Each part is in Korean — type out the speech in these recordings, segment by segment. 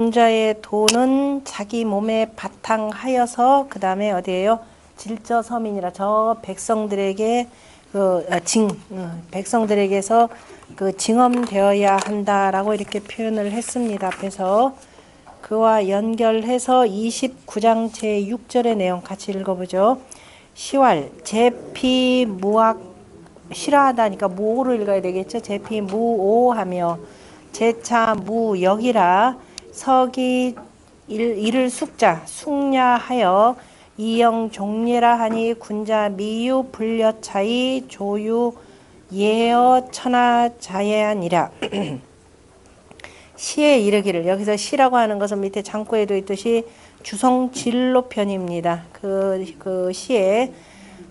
공자의 도는 자기 몸에 바탕하여서 그 다음에 어디에요? 질저서민이라 저 백성들에게 백성들에게서 그 징험되어야 한다라고 이렇게 표현을 했습니다. 그래서 그와 연결해서 29장 제6절의 내용 같이 읽어보죠. 시왈 제피무악 싫어하다니까 무오로 읽어야 되겠죠. 제피무오하며 제차무역이라 서기 이를 숙자 숙야하여 이영종례라 하니 군자 미유 불려차이 조유 예어 천하자예하니라. 시에 이르기를, 여기서 시라고 하는 것은 밑에 장구에도 있듯이 주송진로편입니다. 그 시에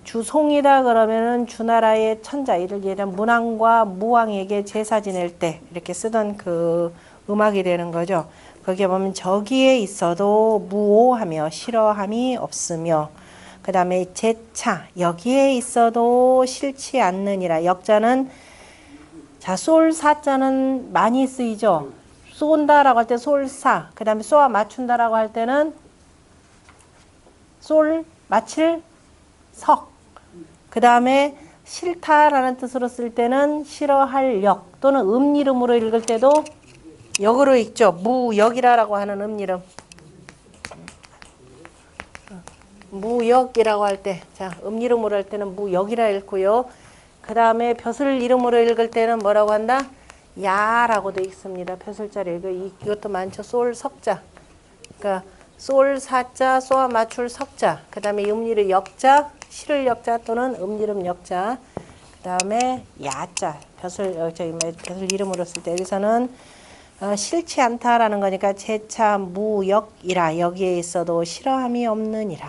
주송이다 그러면은 주나라의 천자, 이르기를 문왕과 무왕에게 제사 지낼 때 이렇게 쓰던 그 음악이 되는 거죠. 거기에 보면 저기에 있어도 무오하며 싫어함이 없으며, 그 다음에 제차 여기에 있어도 싫지 않느니라. 역자는 자 쏠사자는 많이 쓰이죠. 쏜다라고 할 때 쏠사, 그 다음에 쏘아 맞춘다라고 할 때는 쏠 맞힐 석, 그 다음에 싫다라는 뜻으로 쓸 때는 싫어할 역, 또는 음이름으로 읽을 때도 역으로 읽죠. 무역이라고 하는 음이름. 무역이라고 할 때, 자, 음이름으로 할 때는 무역이라 읽고요. 그 다음에 벼슬 이름으로 읽을 때는 뭐라고 한다? 야라고 되어 있습니다. 벼슬자리. 이것도 많죠. 쏠 석자. 그러니까 쏠 사자, 쏘아 맞출 석자. 그 다음에 음이름 역자, 실을 역자 또는 음이름 역자. 그 다음에 야자. 벼슬 이름으로 쓸 때 여기서는 싫지 않다라는 거니까 제차 무역이라, 여기에 있어도 싫어함이 없느니라.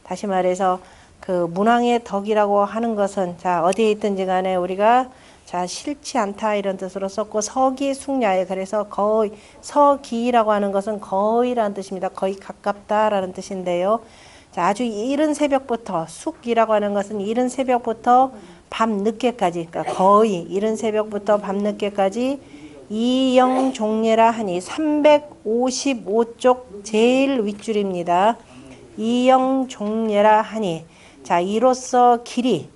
다시 말해서 그 문왕의 덕이라고 하는 것은 자 어디에 있든지 간에 우리가 자 싫지 않다 이런 뜻으로 썼고, 서기 숙야에, 그래서 거의 서기라고 하는 것은 거의라는 뜻입니다. 거의 가깝다라는 뜻인데요. 자 아주 이른 새벽부터, 숙이라고 하는 것은 이른 새벽부터 밤 늦게까지, 그러니까 거의 이른 새벽부터 밤 늦게까지 이영종례라 하니 355쪽 제일 윗줄입니다. 이영종례라 하니, 자 이로써 길이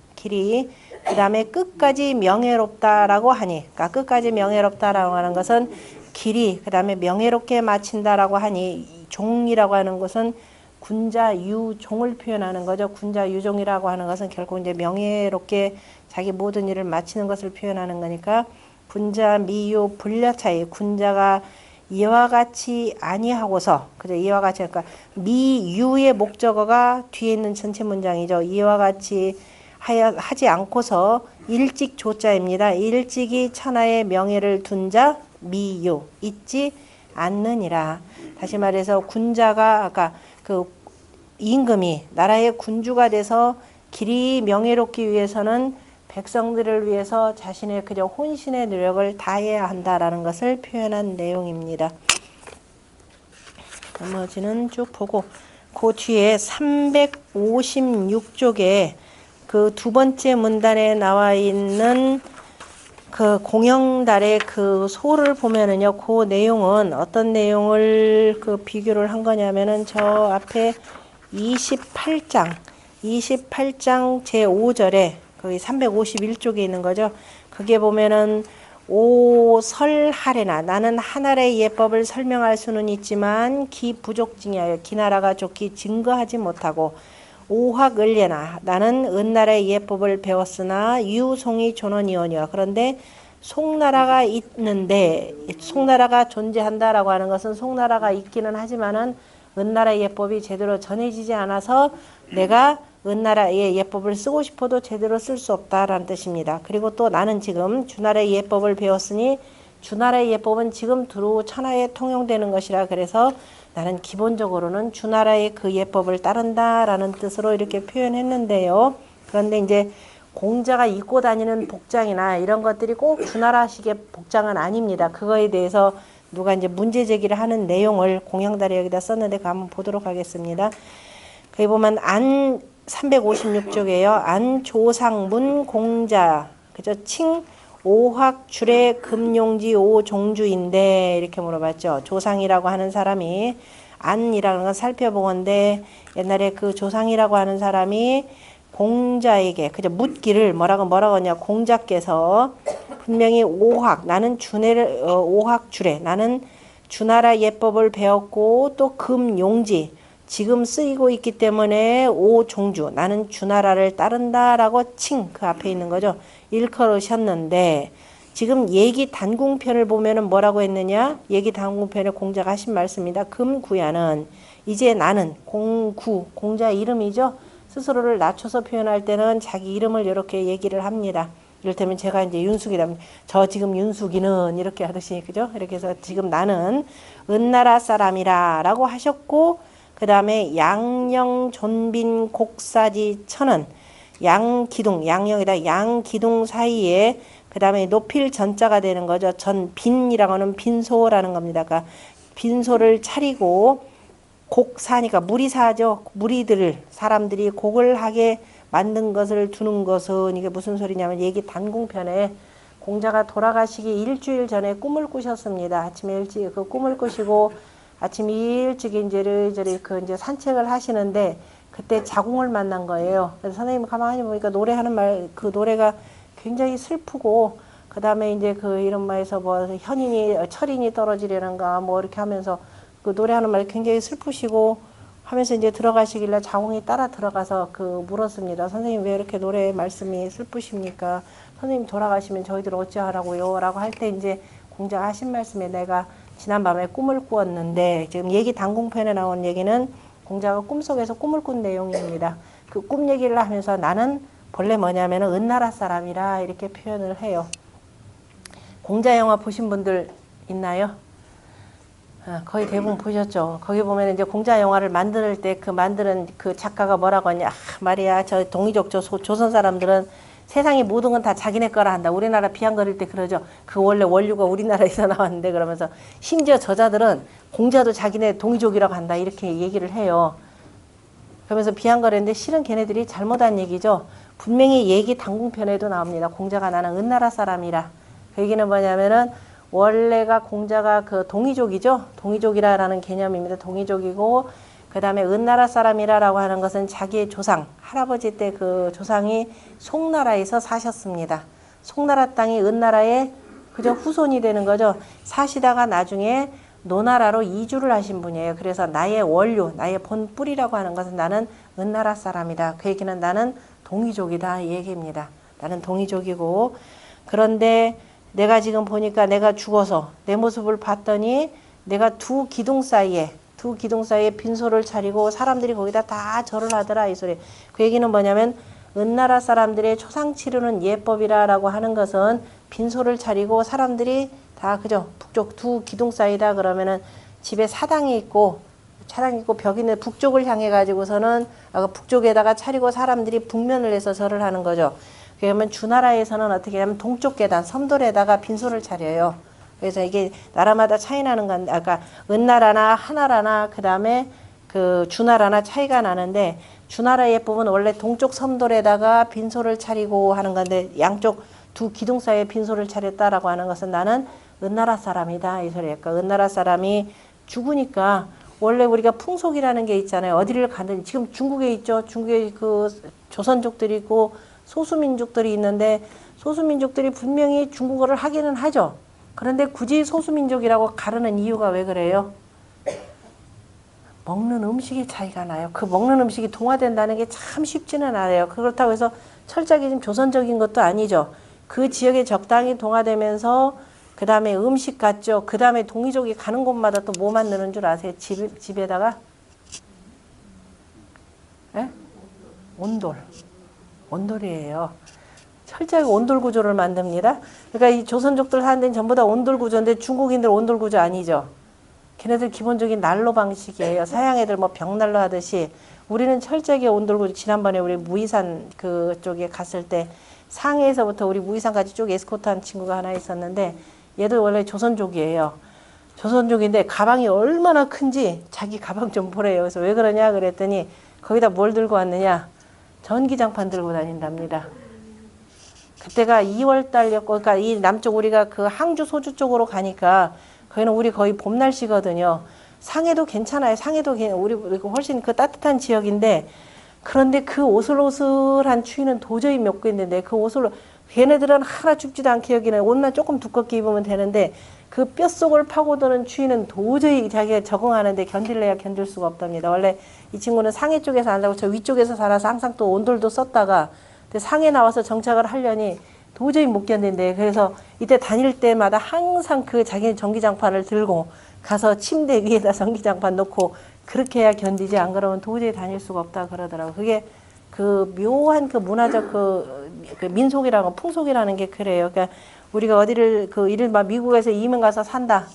그 다음에 끝까지 명예롭다라고 하니, 그러니까 끝까지 명예롭다라고 하는 것은 길이, 그 다음에 명예롭게 마친다라고 하니, 종이라고 하는 것은 군자유종을 표현하는 거죠. 군자유종이라고 하는 것은 결국 이제 명예롭게 자기 모든 일을 마치는 것을 표현하는 거니까, 군자 미유 불려차이, 군자가 이와 같이 아니하고서, 그죠? 이와 같이, 그러니까 미유의 목적어가 뒤에 있는 전체 문장이죠. 이와 같이 하지 않고서 일찍 조자입니다. 일찍이 천하의 명예를 둔 자 미유, 잊지 않느니라. 다시 말해서 군자가 아까 그 임금이 나라의 군주가 돼서 길이 명예롭기 위해서는 백성들을 위해서 자신의 그저 혼신의 노력을 다해야 한다라는 것을 표현한 내용입니다. 나머지는 쭉 보고 그 뒤에 356쪽에 그 두 번째 문단에 나와 있는 그 공영달의 그 소를 보면은요, 그 내용은 어떤 내용을 그 비교를 한 거냐면은 저 앞에 28장 제5절에 거기 351쪽에 있는 거죠. 그게 보면은 오설하레나, 나는 하나라의 예법을 설명할 수는 있지만 기 부족징하여 기나라가 좋기 증거하지 못하고, 오학을례나, 나는 은나라의 예법을 배웠으나 유송이 존원이오니와, 그런데 송나라가 있는데, 송나라가 존재한다라고 하는 것은 송나라가 있기는 하지만은 은나라의 예법이 제대로 전해지지 않아서 내가 은나라의 예법을 쓰고 싶어도 제대로 쓸 수 없다라는 뜻입니다. 그리고 또 나는 지금 주나라의 예법을 배웠으니 주나라의 예법은 지금 두루 천하에 통용되는 것이라, 그래서 나는 기본적으로는 주나라의 그 예법을 따른다라는 뜻으로 이렇게 표현했는데요. 그런데 이제 공자가 입고 다니는 복장이나 이런 것들이 꼭 주나라식의 복장은 아닙니다. 그거에 대해서 누가 이제 문제 제기를 하는 내용을 공영달에 여기다 썼는데 그 한번 보도록 하겠습니다. 거기 보면 356쪽이에요. 안조상문 공자, 그죠? 칭 오학출의 금용지 오종주인데 이렇게 물어봤죠. 조상이라고 하는 사람이 안이라는 건 살펴보건데 옛날에 그 조상이라고 하는 사람이 공자에게 그저 묻기를 뭐라고 하냐 공자께서 분명히 오학 나는 오학출에 나는 주나라 예법을 배웠고 또 금용지 지금 쓰이고 있기 때문에 오종주 나는 주나라를 따른다라고 그 앞에 있는 거죠. 일컬으셨는데 지금 얘기 단궁편을 보면은 뭐라고 했느냐? 얘기 단궁편에 공자가 하신 말씀입니다. 금구야는 이제 나는 공자 이름이죠. 스스로를 낮춰서 표현할 때는 자기 이름을 이렇게 얘기를 합니다. 이를테면 제가 이제 윤숙이라면 저 지금 윤숙이는 이렇게 하듯이 그죠? 이렇게 해서 지금 나는 은나라 사람이라 라고 하셨고 그 다음에 양령 존빈 곡사지 천은 양기둥 양령이다 양기둥 사이에 그 다음에 높일 전자가 되는 거죠. 전빈이라고 하는 빈소라는 겁니다. 그러니까 빈소를 차리고 곡사니까 무리사죠. 무리들 사람들이 곡을 하게 만든 것을 두는 것은 이게 무슨 소리냐면 얘기 단궁편에 공자가 돌아가시기 일주일 전에 꿈을 꾸셨습니다. 아침에 일찍 그 꿈을 꾸시고 아침 일찍 이제 산책을 하시는데 그때 자궁을 만난 거예요. 그래서 선생님 가만히 보니까 노래하는 그 노래가 굉장히 슬프고 그 다음에 이제 그 이런 말에서 뭐 철인이 떨어지려는가 뭐 이렇게 하면서 그 노래하는 말이 굉장히 슬프시고 하면서 이제 들어가시길래 자궁이 따라 들어가서 그 물었습니다. 선생님 왜 이렇게 노래 말씀이 슬프십니까? 선생님 돌아가시면 저희들 어찌하라고요? 라고 할 때 이제 공자가 하신 말씀에 내가 지난밤에 꿈을 꾸었는데 지금 얘기 단궁편에 나온 얘기는 공자가 꿈속에서 꿈을 꾼 내용입니다. 그 꿈 얘기를 하면서 나는 본래 뭐냐면은 은나라 사람이라 이렇게 표현을 해요. 공자 영화 보신 분들 있나요? 거의 대부분 보셨죠. 거기 보면 이제 공자 영화를 만들 때 그 만드는 그 작가가 뭐라고 하냐. 말이야 저 동이족 조선 사람들은 세상의 모든 건 다 자기네 거라 한다. 우리나라 비아거릴 때 그러죠. 그 원래 원류가 우리나라에서 나왔는데 그러면서 심지어 저자들은 공자도 자기네 동이족이라고 한다. 이렇게 얘기를 해요. 그러면서 비아거리는데 실은 걔네들이 잘못한 얘기죠. 분명히 얘기 단궁편에도 나옵니다. 공자가 나는 은나라 사람이라. 그 얘기는 뭐냐면은 원래가 공자가 그 동이족이죠. 동이족이라는 개념입니다. 동이족이고 그 다음에 은나라 사람이라고 하는 것은 자기의 조상, 할아버지 때 그 조상이 송나라에서 사셨습니다. 송나라 땅이 은나라의 그저 후손이 되는 거죠. 사시다가 나중에 노나라로 이주를 하신 분이에요. 그래서 나의 원류, 나의 본 뿌리라고 하는 것은 나는 은나라 사람이다. 그 얘기는 나는 동이족이다 이 얘기입니다. 나는 동이족이고 그런데 내가 지금 보니까 내가 죽어서 내 모습을 봤더니 내가 두 기둥 사이에 빈소를 차리고 사람들이 거기다 다 절을 하더라 이 소리. 그 얘기는 뭐냐면 은나라 사람들의 초상 치르는 예법이라고 하는 것은 빈소를 차리고 사람들이 다 그죠. 북쪽 두 기둥 사이다 그러면은 집에 차당이 있고 벽이 있는 북쪽을 향해 가지고서는 북쪽에다가 차리고 사람들이 북면을 해서 절을 하는 거죠. 그러면 주나라에서는 어떻게 하면 동쪽 계단 섬돌에다가 빈소를 차려요. 그래서 이게 나라마다 차이 나는 건 아까 은나라나 하나라나 그다음에 그 주나라나 차이가 나는데 주나라 예법은 원래 동쪽 섬돌에다가 빈소를 차리고 하는 건데 양쪽 두 기둥 사이에 빈소를 차렸다라고 하는 것은 나는 은나라 사람이다 이 소리예요. 그러니까 은나라 사람이 죽으니까 원래 우리가 풍속이라는 게 있잖아요. 어디를 가든 지금 중국에 있죠. 중국에 그 조선족들이 있고 소수민족들이 있는데 소수민족들이 분명히 중국어를 하기는 하죠. 그런데 굳이 소수민족이라고 가르는 이유가 왜 그래요? 먹는 음식의 차이가 나요. 그 먹는 음식이 동화된다는 게 참 쉽지는 않아요. 그렇다고 해서 철저하게 지금 조선적인 것도 아니죠. 그 지역에 적당히 동화되면서 그 다음에 음식 같죠. 그 다음에 동이족이 가는 곳마다 또 뭐 만드는 줄 아세요? 집에다가? 에? 온돌이에요. 철저하게 온돌 구조를 만듭니다. 그러니까 이 조선족들 사는 데는 전부 다 온돌 구조인데 중국인들 온돌 구조 아니죠. 걔네들 기본적인 난로 방식이에요. 서양 애들 뭐 벽난로 하듯이 우리는 철저하게 온돌 구조. 지난번에 우리 무이산 그쪽에 갔을 때 상해에서부터 우리 무이산까지 쭉 에스코트한 친구가 하나 있었는데 얘도 원래 조선족이에요. 조선족인데 가방이 얼마나 큰지 자기 가방 좀 보래요. 그래서 왜 그러냐 그랬더니 거기다 뭘 들고 왔느냐. 전기장판 들고 다닌답니다. 그때가 2월 달이었고, 그러니까 이 남쪽 우리가 그 항주 소주 쪽으로 가니까 거기는 우리 거의 봄 날씨거든요. 상해도 괜찮아요. 상해도 우리 훨씬 그 따뜻한 지역인데, 그런데 그 오슬오슬한 추위는 도저히 못 견디는데, 그 걔네들은 하나 춥지도 않게 여기는 옷만 조금 두껍게 입으면 되는데, 그 뼛속을 파고드는 추위는 도저히 자기가 적응하는데 견딜래야 견딜 수가 없답니다. 원래 이 친구는 상해 쪽에서 안 살고 저 위쪽에서 살아서 항상 또 온돌도 썼다가 상해 나와서 정착을 하려니 도저히 못 견딘대. 그래서 이때 다닐 때마다 항상 그 자기 전기장판을 들고 가서 침대 위에다 전기장판 놓고 그렇게 해야 견디지, 안 그러면 도저히 다닐 수가 없다 그러더라고. 그게 그 묘한 그 문화적 그 민속이라고 풍속이라는 게 그래요. 그러니까 우리가 어디를 이른바 미국에서 이민 가서 산다.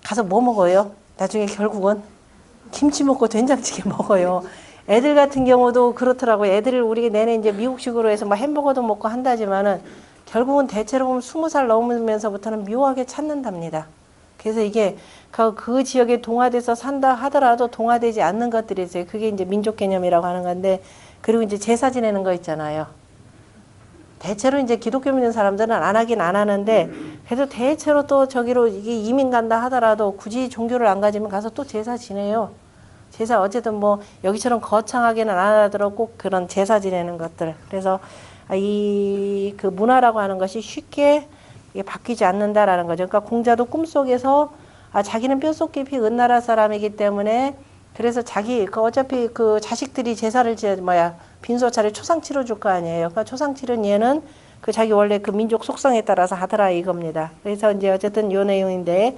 가서 뭐 먹어요? 나중에 결국은 김치 먹고 된장찌개 먹어요. 애들 같은 경우도 그렇더라고요. 애들을 우리 내내 이제 미국식으로 해서 뭐 햄버거도 먹고 한다지만은 결국은 대체로 보면 20살 넘으면서부터는 묘하게 찾는답니다. 그래서 이게 그 지역에 동화돼서 산다 하더라도 동화되지 않는 것들이 있어요. 그게 이제 민족 개념이라고 하는 건데, 그리고 이제 제사 지내는 거 있잖아요. 대체로 이제 기독교 믿는 사람들은 안 하긴 안 하는데, 그래도 대체로 또 저기로 이게 이민 간다 하더라도 굳이 종교를 안 가지면 가서 또 제사 지내요. 제사 어쨌든 뭐 여기처럼 거창하게는 안 하더라도 꼭 그런 제사 지내는 것들. 그래서 이 그 문화라고 하는 것이 쉽게 바뀌지 않는다라는 거죠. 그러니까 공자도 꿈속에서 자기는 뼛속 깊이 은나라 사람이기 때문에, 그래서 어차피 그 자식들이 제사를 빈소차례 초상 치러줄 거 아니에요. 그러니까 초상 치른 얘는 그 자기 원래 그 민족 속성에 따라서 하더라 이겁니다. 그래서 이제 어쨌든 요 내용인데,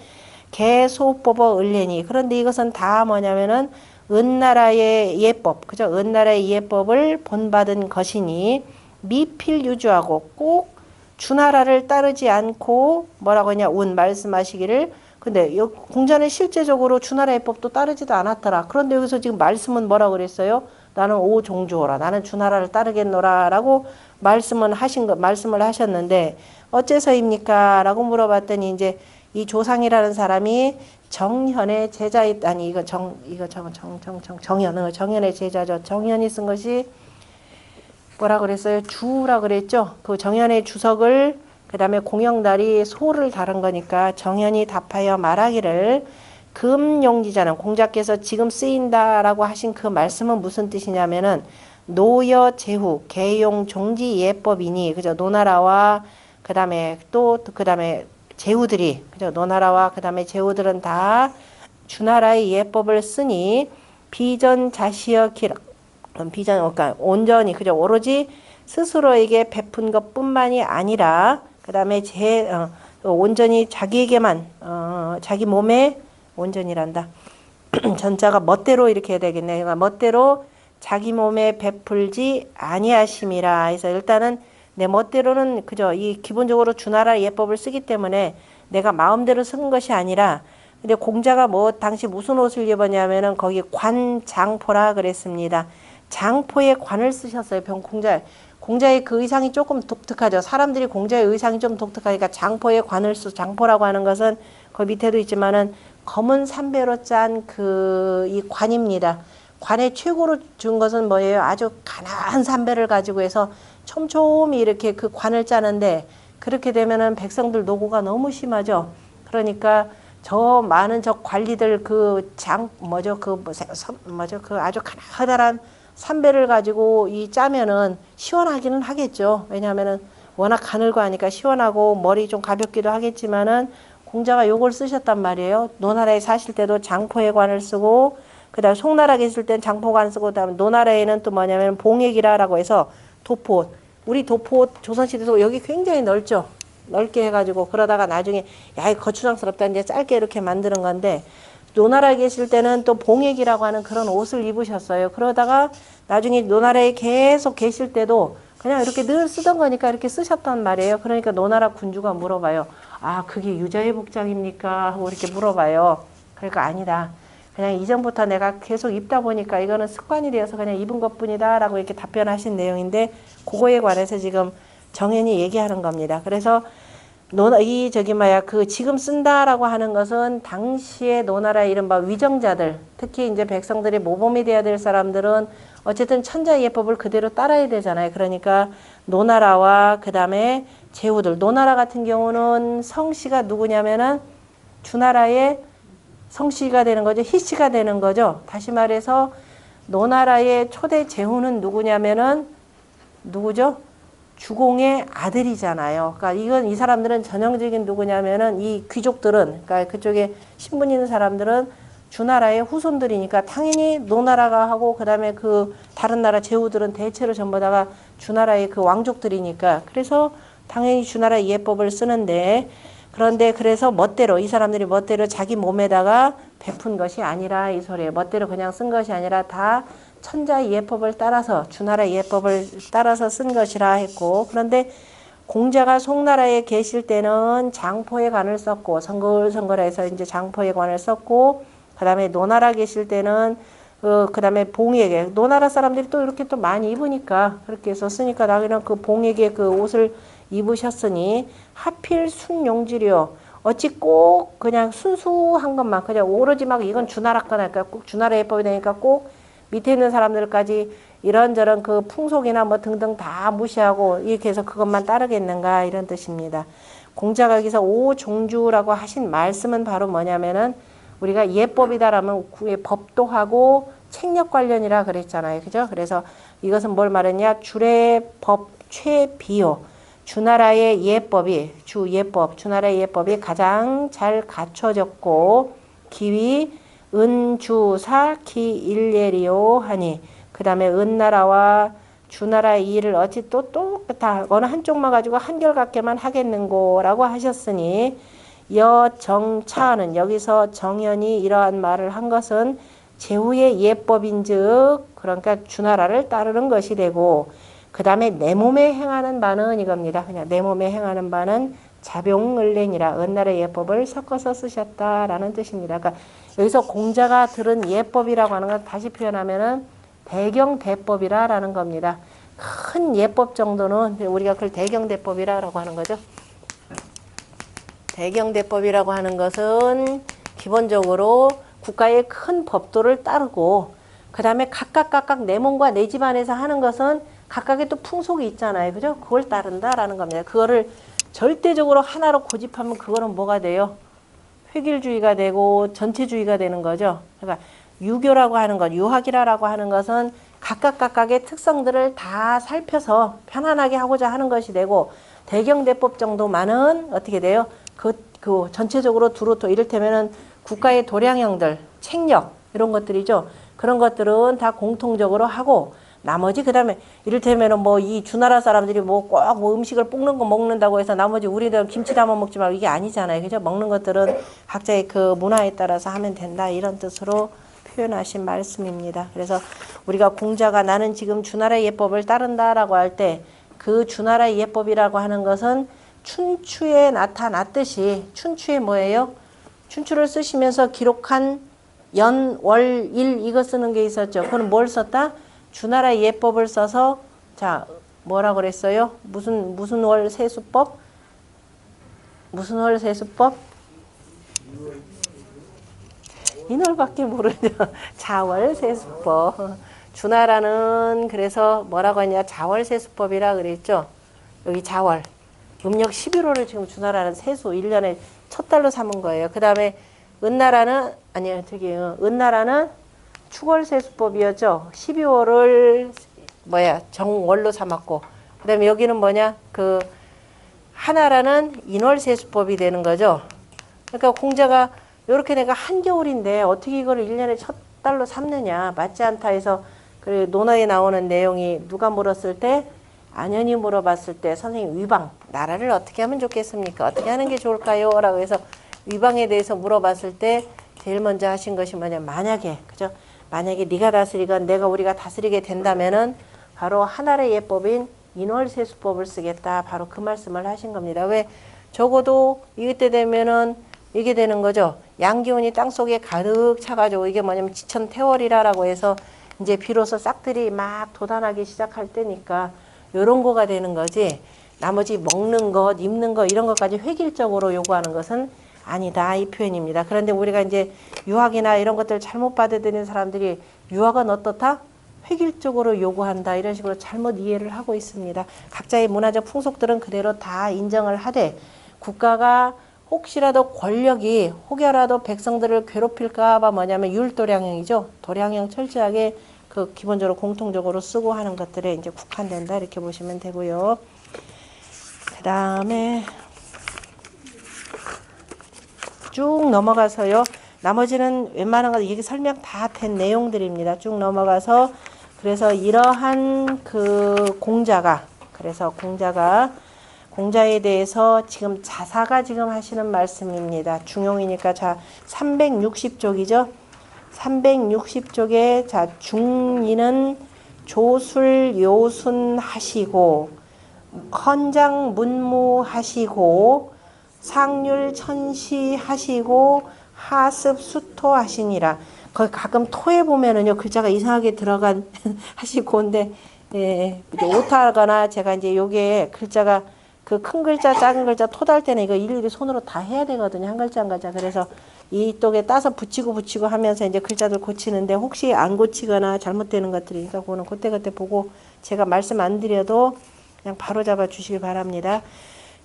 개소법어 을레니. 그런데 이것은 다 뭐냐면은 은나라의 예법, 그죠? 은나라의 예법을 본받은 것이니 미필유주하고 꼭 주나라를 따르지 않고 뭐라고 하냐 말씀하시기를. 근데 공자는 실제적으로 주나라 예법도 따르지도 않았더라. 그런데 여기서 지금 말씀은 뭐라고 그랬어요? 나는 오종주호라, 나는 주나라를 따르겠노라 라고 말씀을 하셨는데 어째서입니까? 라고 물어봤더니 이제 이 조상이라는 사람이 정현의 제자였, 아니 정현의 제자죠. 정현이 쓴 것이 뭐라 그랬어요? 주라 그랬죠. 그 정현의 주석을 그 다음에 공영달이 소를 다룬 거니까 정현이 답하여 말하기를, 금용지자는 공자께서 지금 쓰인다라고 하신 그 말씀은 무슨 뜻이냐면은 노여 제후 개용 종지 예법이니, 그죠? 노나라와 그 다음에 제후들이, 그죠? 노나라와 그 다음에 제후들은 다 주나라의 예법을 쓰니 비전 자시어 기라, 그러니까 온전히, 그죠? 오로지 스스로에게 베푼 것뿐만이 아니라 그 다음에 온전히 자기에게만 자기 몸에 온전이란다. 전자가 멋대로 이렇게 해야 되겠네. 그러니까 멋대로 자기 몸에 베풀지 아니하심이라. 그래서 일단은 내 멋대로는 그죠? 이 기본적으로 주나라 예법을 쓰기 때문에 내가 마음대로 쓴 것이 아니라, 근데 공자가 당시 무슨 옷을 입었냐면은 거기 관장포라 그랬습니다. 장포에 관을 쓰셨어요. 공자의 그 의상이 조금 독특하죠. 사람들이 공자의 의상이 좀 독특하니까 장포에 관을 장포라고 하는 것은 그 밑에도 있지만은 검은 삼배로 짠 이 관입니다. 관의 최고로 준 것은 뭐예요? 아주 가나한 삼배를 가지고 해서 촘촘히 이렇게 그 관을 짜는데, 그렇게 되면은 백성들 노고가 너무 심하죠. 그러니까 저 많은 저 관리들 아주 가나다란 삼배를 가지고 짜면은 시원하기는 하겠죠. 왜냐하면은 워낙 가늘고 하니까 시원하고 머리 좀 가볍기도 하겠지만은 공자가 요걸 쓰셨단 말이에요. 노나라에 사실 때도 장포의 관을 쓰고, 그 다음에 송나라에 있을 땐 장포관 쓰고, 그다음에 노나라에는 또 뭐냐면 봉액이라고 해서 도포옷. 우리 도포옷 조선시대도 여기 굉장히 넓죠. 넓게 해가지고 그러다가 나중에 야, 거추장스럽다 이제 짧게 이렇게 만드는 건데, 노나라에 계실 때는 또 봉액이라고 하는 그런 옷을 입으셨어요. 그러다가 나중에 노나라에 계속 계실 때도 그냥 이렇게 늘 쓰던 거니까 이렇게 쓰셨단 말이에요. 그러니까 노나라 군주가 물어봐요. 그게 유자의 복장입니까? 하고 이렇게 물어봐요. 그러니까 아니다. 그냥 이전부터 내가 계속 입다 보니까 이거는 습관이 되어서 그냥 입은 것뿐이다 라고 이렇게 답변하신 내용인데, 그거에 관해서 지금 정현이 얘기하는 겁니다. 그래서 이 저기 뭐야 그 지금 쓴다라고 하는 것은 당시에 노나라의 이른바 위정자들, 특히 이제 백성들이 모범이 돼야 될 사람들은 어쨌든 천자 예법을 그대로 따라야 되잖아요. 그러니까 노나라와 그 다음에 제후들, 노나라 같은 경우는 성씨가 누구냐면은 주나라의 성씨가 되는 거죠. 희씨가 되는 거죠. 다시 말해서 노나라의 초대 제후는 누구냐면은 누구죠? 주공의 아들이잖아요. 그러니까 이건 이 사람들은 전형적인 누구냐면은 이 귀족들은, 그러니까 그쪽에 신분 있는 사람들은 주나라의 후손들이니까 당연히 노나라가 하고 그다음에 그 다른 나라 제후들은 대체로 전부 다가 주나라의 그 왕족들이니까 그래서 당연히 주나라 예법을 쓰는데, 그런데 그래서 멋대로 이 사람들이 멋대로 자기 몸에다가 베푼 것이 아니라 이 소리에 멋대로 그냥 쓴 것이 아니라 다 천자 예법을 따라서 주나라 예법을 따라서 쓴 것이라 했고, 그런데 공자가 송나라에 계실 때는 장포의 관을 썼고 성글성글해서 이제 장포의 관을 썼고, 그다음에 노나라 계실 때는 그다음에 봉에게 노나라 사람들이 또 이렇게 또 많이 입으니까 그렇게 해서 쓰니까 나기는 그 봉에게 그 옷을 입으셨으니 하필 순용지려 어찌 꼭 그냥 순수한 것만 그냥 오로지 막 이건 주나라 거니까 꼭 주나라 예법이 되니까 꼭 밑에 있는 사람들까지 이런저런 그 풍속이나 뭐 등등 다 무시하고 이렇게 해서 그것만 따르겠는가 이런 뜻입니다. 공자가 여기서 오종주라고 하신 말씀은 바로 뭐냐면은 우리가 예법이다라면 법도 하고 책력 관련이라 그랬잖아요. 그죠? 그래서 이것은 뭘 말했냐? 주례 법 최비요. 주나라의 예법이 주나라의 예법이 가장 잘 갖춰졌고 기위 은주사 기일례리오 하니, 그 다음에 은나라와 주나라의 일을 어찌 또 똑같아 어느 한쪽만 가지고 한결같게만 하겠는고라고 하셨으니 여정차는 여기서 정연이 이러한 말을 한 것은 제후의 예법인즉 그러니까 주나라를 따르는 것이 되고, 그 다음에 내 몸에 행하는 바는 이겁니다. 그냥 내 몸에 행하는 바는 자병을랭이라 은나라의 예법을 섞어서 쓰셨다라는 뜻입니다. 그러니까 여기서 공자가 들은 예법이라고 하는 건 다시 표현하면은 대경대법이라는 겁니다. 큰 예법 정도는 우리가 그걸 대경대법이라고 하는 거죠. 대경대법이라고 하는 것은 기본적으로 국가의 큰 법도를 따르고 그 다음에 각각 내 몸과 내 집안에서 하는 것은 각각의 또 풍속이 있잖아요. 그죠? 그걸 따른다라는 겁니다. 그거를 절대적으로 하나로 고집하면 그거는 뭐가 돼요? 획일주의가 되고 전체주의가 되는 거죠. 그러니까 유교라고 하는 것, 유학이라고 하는 것은 각각의 특성들을 다 살펴서 편안하게 하고자 하는 것이 되고, 대경대법 정도만은 어떻게 돼요? 그 전체적으로 두루토 이를테면은 국가의 도량형들, 책력 이런 것들이죠. 그런 것들은 다 공통적으로 하고 나머지 그다음에 이를테면은 뭐 이 주나라 사람들이 뭐 꼭 뭐 음식을 볶는 거 먹는다고 해서 나머지 우리들은 김치 담아 먹지 말고 이게 아니잖아요. 그죠? 먹는 것들은 각자의 그 문화에 따라서 하면 된다 이런 뜻으로 표현하신 말씀입니다. 그래서 우리가 공자가 나는 지금 주나라 예법을 따른다라고 할 때 그 주나라 예법이라고 하는 것은 춘추에 나타났듯이 춘추에 뭐예요? 춘추를 쓰시면서 기록한 연, 월, 일 이거 쓰는 게 있었죠. 그건 뭘 썼다? 주나라 예법을 써서 자 뭐라고 그랬어요? 무슨 월 세수법? 무슨 월 세수법? 인월밖에 모르죠. 자월 세수법. 주나라는 그래서 뭐라고 하냐? 자월 세수법이라 그랬죠. 여기 자월. 음력 11월을 지금 주나라는 세수 1년에 첫 달로 삼은 거예요. 그 다음에 은나라는 은나라는 축월세수법이었죠. 12월을 정월로 삼았고, 그 다음에 여기는 뭐냐? 그 하나라는 인월세수법이 되는 거죠. 그러니까 공자가 이렇게 내가 한겨울인데 어떻게 이거를 1년에 첫 달로 삼느냐? 맞지 않다 해서 그 논어에 나오는 내용이 누가 물었을 때 안현이 물어봤을 때 선생님 위방 나라를 어떻게 하면 좋겠습니까? 어떻게 하는 게 좋을까요? 라고 해서 위방에 대해서 물어봤을 때 제일 먼저 하신 것이 뭐냐? 만약에 그죠? 만약에 네가 다스리건 우리가 다스리게 된다면은 바로 하나의 예법인 인월세수법을 쓰겠다. 바로 그 말씀을 하신 겁니다. 왜? 적어도 이때 되면은 이게 되는 거죠. 양기운이 땅속에 가득 차가지고 이게 뭐냐면 지천태월이라고 해서 이제 비로소 싹들이 막 돋아나기 시작할 때니까 요런 거가 되는 거지. 나머지 먹는 것, 입는 것 이런 것까지 획일적으로 요구하는 것은 아니다 이 표현입니다. 그런데 우리가 이제 유학이나 이런 것들 잘못 받아들이는 사람들이 유학은 어떻다? 획일적으로 요구한다 이런 식으로 잘못 이해를 하고 있습니다. 각자의 문화적 풍속들은 그대로 다 인정을 하되 국가가 혹시라도 권력이 혹여라도 백성들을 괴롭힐까 봐 뭐냐면 율도량형이죠. 도량형 철저하게 그 기본적으로 공통적으로 쓰고 하는 것들에 이제 국한된다 이렇게 보시면 되고요. 그 다음에 쭉 넘어가서요. 나머지는 웬만한 거 이게 설명 다 된 내용들입니다. 쭉 넘어가서 그래서 이러한 그 공자에 대해서 지금 자사가 지금 하시는 말씀입니다. 중용이니까 자 360쪽이죠. 360쪽에 자 중리는 조술 요순 하시고 헌장 문무 하시고 상률 천시 하시고 하습 수토 하시니라. 거기 가끔 토에 보면은요 글자가 이상하게 들어간 하시고인데 예, 오타거나 제가 이제 요게 글자가 그 큰 글자 작은 글자 토달 때는 이거 일일이 손으로 다 해야 되거든요. 한 글자 한 글자. 그래서 이쪽에 따서 붙이고 하면서 이제 글자들 고치는데 혹시 안 고치거나 잘못되는 것들이 있으니까 그거는 그때 보고 제가 말씀 안 드려도 그냥 바로 잡아 주시기 바랍니다.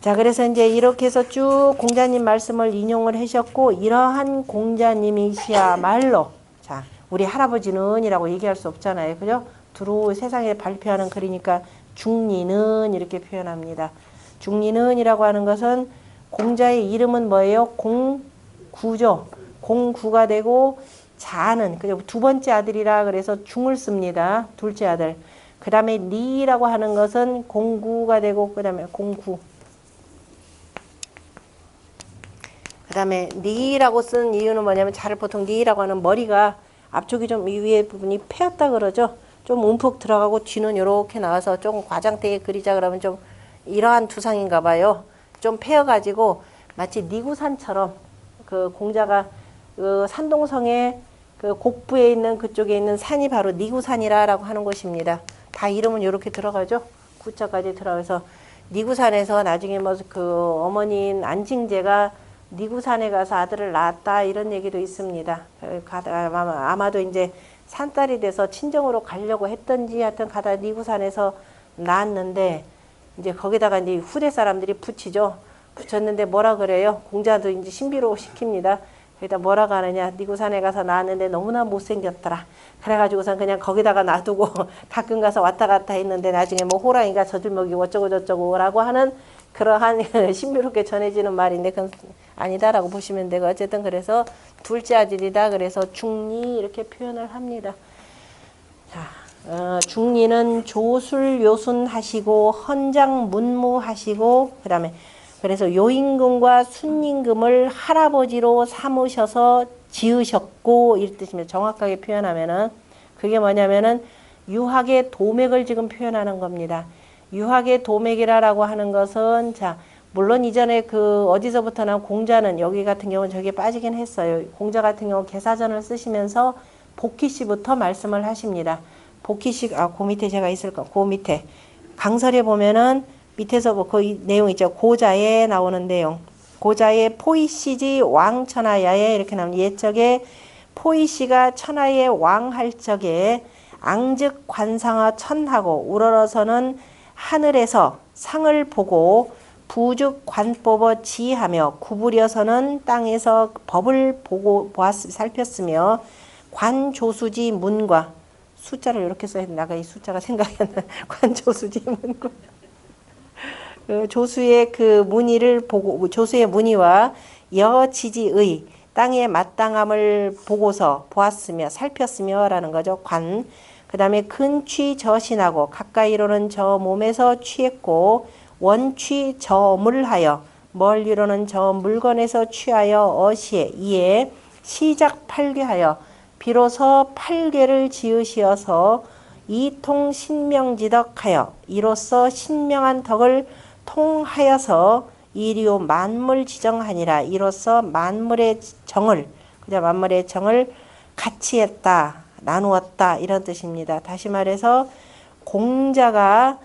자, 그래서 이제 이렇게 해서 쭉 공자님 말씀을 인용을 하셨고, 이러한 공자님이시야말로, 자, 우리 할아버지는 이라고 얘기할 수 없잖아요. 그죠? 두루 세상에 발표하는 글이니까 중리는 이렇게 표현합니다. 중리는 이라고 하는 것은 공자의 이름은 뭐예요? 공구죠. 공구가 되고 자는, 그죠? 두 번째 아들이라 그래서 중을 씁니다. 둘째 아들. 그 다음에 리라고 하는 것은 공구가 되고, 그 다음에 공구. 그 다음에 니라고 쓴 이유는 뭐냐면 자를 보통 니라고 하는 머리가 앞쪽이 좀 위에 부분이 패였다 그러죠. 좀 움푹 들어가고 뒤는 이렇게 나와서 조금 과장되게 그리자 그러면 좀 이러한 두상인가 봐요. 좀 패여가지고 마치 니구산처럼 그 공자가 그 산동성의 그 곡부에 있는 그쪽에 있는 산이 바로 니구산이라고 하는 곳입니다. 다 이름은 이렇게 들어가죠. 구자까지 들어가서 니구산에서 나중에 뭐 그 어머니인 안징제가 니구산에 가서 아들을 낳았다 이런 얘기도 있습니다. 아마도 이제 산딸이 돼서 친정으로 가려고 했던지 하여튼 가다 니구산에서 낳았는데 이제 거기다가 이제 후대 사람들이 붙이죠. 붙였는데 뭐라 그래요? 공자도 이제 신비로 시킵니다. 거기다 뭐라고 하느냐? 니구산에 가서 낳았는데 너무나 못생겼더라. 그래가지고선 그냥 거기다가 놔두고 가끔 가서 왔다 갔다 했는데 나중에 뭐 호랑이가 젖을 먹이고 어쩌고 저쩌고라고 하는 그러한 신비롭게 전해지는 말인데 그건 아니다라고 보시면 되고 어쨌든 그래서 둘째 아들이다 그래서 중리 이렇게 표현을 합니다. 자, 중리는 조술 요순 하시고 헌장 문무 하시고 그 다음에 그래서 요임금과 순임금을 할아버지로 삼으셔서 지으셨고 이 뜻입니다. 정확하게 표현하면은 그게 뭐냐면은 유학의 도맥을 지금 표현하는 겁니다. 유학의 도맥이라고 하는 것은 자 물론 이전에 그 어디서부터나 공자는 여기 같은 경우는 저기에 빠지긴 했어요. 공자 같은 경우 개사전을 쓰시면서 복희씨부터 말씀을 하십니다. 복희씨 그 밑에 제가 있을까? 그 밑에 강설에 보면은 밑에서 뭐 그 내용 있죠. 고자에 나오는 내용. 고자의 포이시지 왕천하야에 이렇게 나오는 옛적에 포이시가 천하의 왕할 적에 앙즉 관상하 천하고 우러러서는 하늘에서 상을 보고 부죽 관법어 지하며 구부려서는 땅에서 법을 보고 살폈으며 관조수지 문과 숫자를 이렇게 써야 되나? 이 숫자가 생각이 안 나. 관조수지 문과 조수의 그 문의를 보고 조수의 문의와 여지지의 땅의 마땅함을 보고서 보았으며 살폈으며라는 거죠. 관. 그 다음에 근취 저신하고 가까이로는 저 몸에서 취했고 원취 저물 하여 멀리로는 저 물건에서 취하여 어시에 이에 시작 팔괴하여 비로소 팔괴를 지으시어서 이통 신명지덕하여 이로써 신명한 덕을 통하여서 이리오 만물 지정하니라. 이로써 만물의 정을 같이 했다. 나누었다. 이런 뜻입니다. 다시 말해서 공자가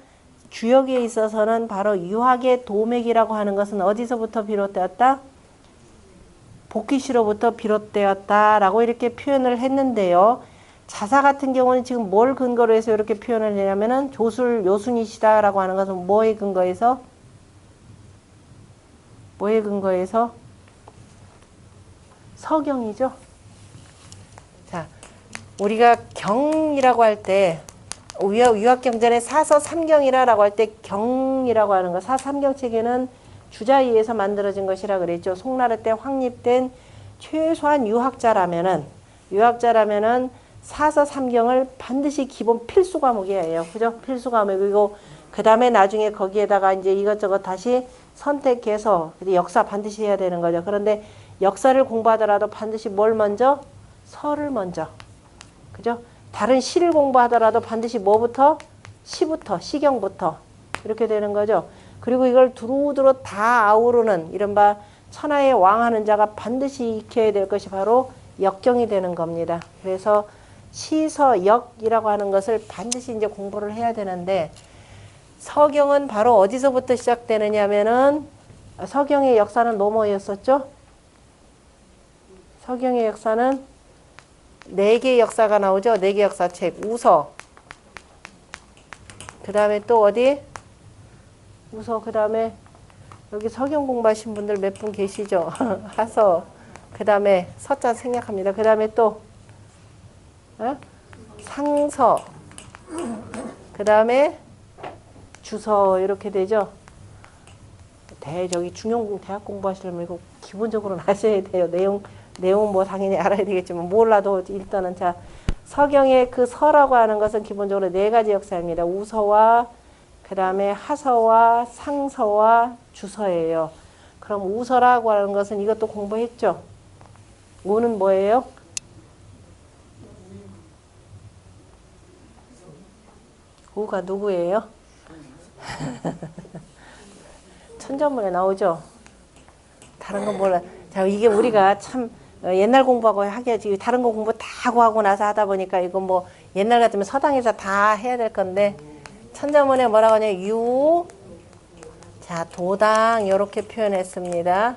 주역에 있어서는 바로 유학의 도맥이라고 하는 것은 어디서부터 비롯되었다? 복귀시로부터 비롯되었다라고 이렇게 표현을 했는데요. 자사 같은 경우는 지금 뭘 근거로 해서 이렇게 표현을 하냐면은 조술 요순이시다라고 하는 것은 뭐에 근거해서? 뭐에 근거해서? 서경이죠. 자, 우리가 경이라고 할 때 유학경전에 사서 삼경이라고 할 때 경이라고 하는 거, 사삼경 체계는 주자에 의해서 만들어진 것이라 그랬죠. 송나라 때 확립된 최소한 유학자라면은 사서 삼경을 반드시 기본 필수 과목이에요. 그죠? 필수 과목이고 그 다음에 나중에 거기에다가 이제 이것저것 다시 선택해서 역사 반드시 해야 되는 거죠. 그런데 역사를 공부하더라도 반드시 뭘 먼저? 서를 먼저. 그죠? 다른 시를 공부하더라도 반드시 뭐부터? 시부터, 시경부터. 이렇게 되는 거죠. 그리고 이걸 두루두루 다 아우르는 이른바 천하의 왕하는 자가 반드시 익혀야 될 것이 바로 역경이 되는 겁니다. 그래서 시서역이라고 하는 것을 반드시 이제 공부를 해야 되는데 서경은 바로 어디서부터 시작되느냐 하면은 서경의 역사는 뭐였었죠? 서경의 역사는 4개의 역사가 나오죠. 4개 역사책. 우서. 그 다음에 또 어디? 우서. 그 다음에 여기 서경 공부하신 분들 몇 분 계시죠? 하서. 그 다음에 서자 생략합니다. 그 다음에 또 상서. 그 다음에 주서. 이렇게 되죠. 저기 중용공 대학 공부하시려면 이거 기본적으로는 아셔야 돼요. 내용 뭐 당연히 알아야 되겠지만 몰라도 일단은 자 서경의 그 서라고 하는 것은 기본적으로 4가지 역사입니다. 우서와 그 다음에 하서와 상서와 주서예요. 그럼 우서라고 하는 것은 이것도 공부했죠. 우는 뭐예요? 우가 누구예요? 천자문에 나오죠. 다른 건 몰라. 자, 이게 우리가 참 옛날 공부하고 하게 다른 거 공부 다 하고 나서 하다 보니까 이거 뭐 옛날 같으면 서당에서 다 해야 될 건데 천자문에 뭐라고 하냐 자 도당 이렇게 표현했습니다.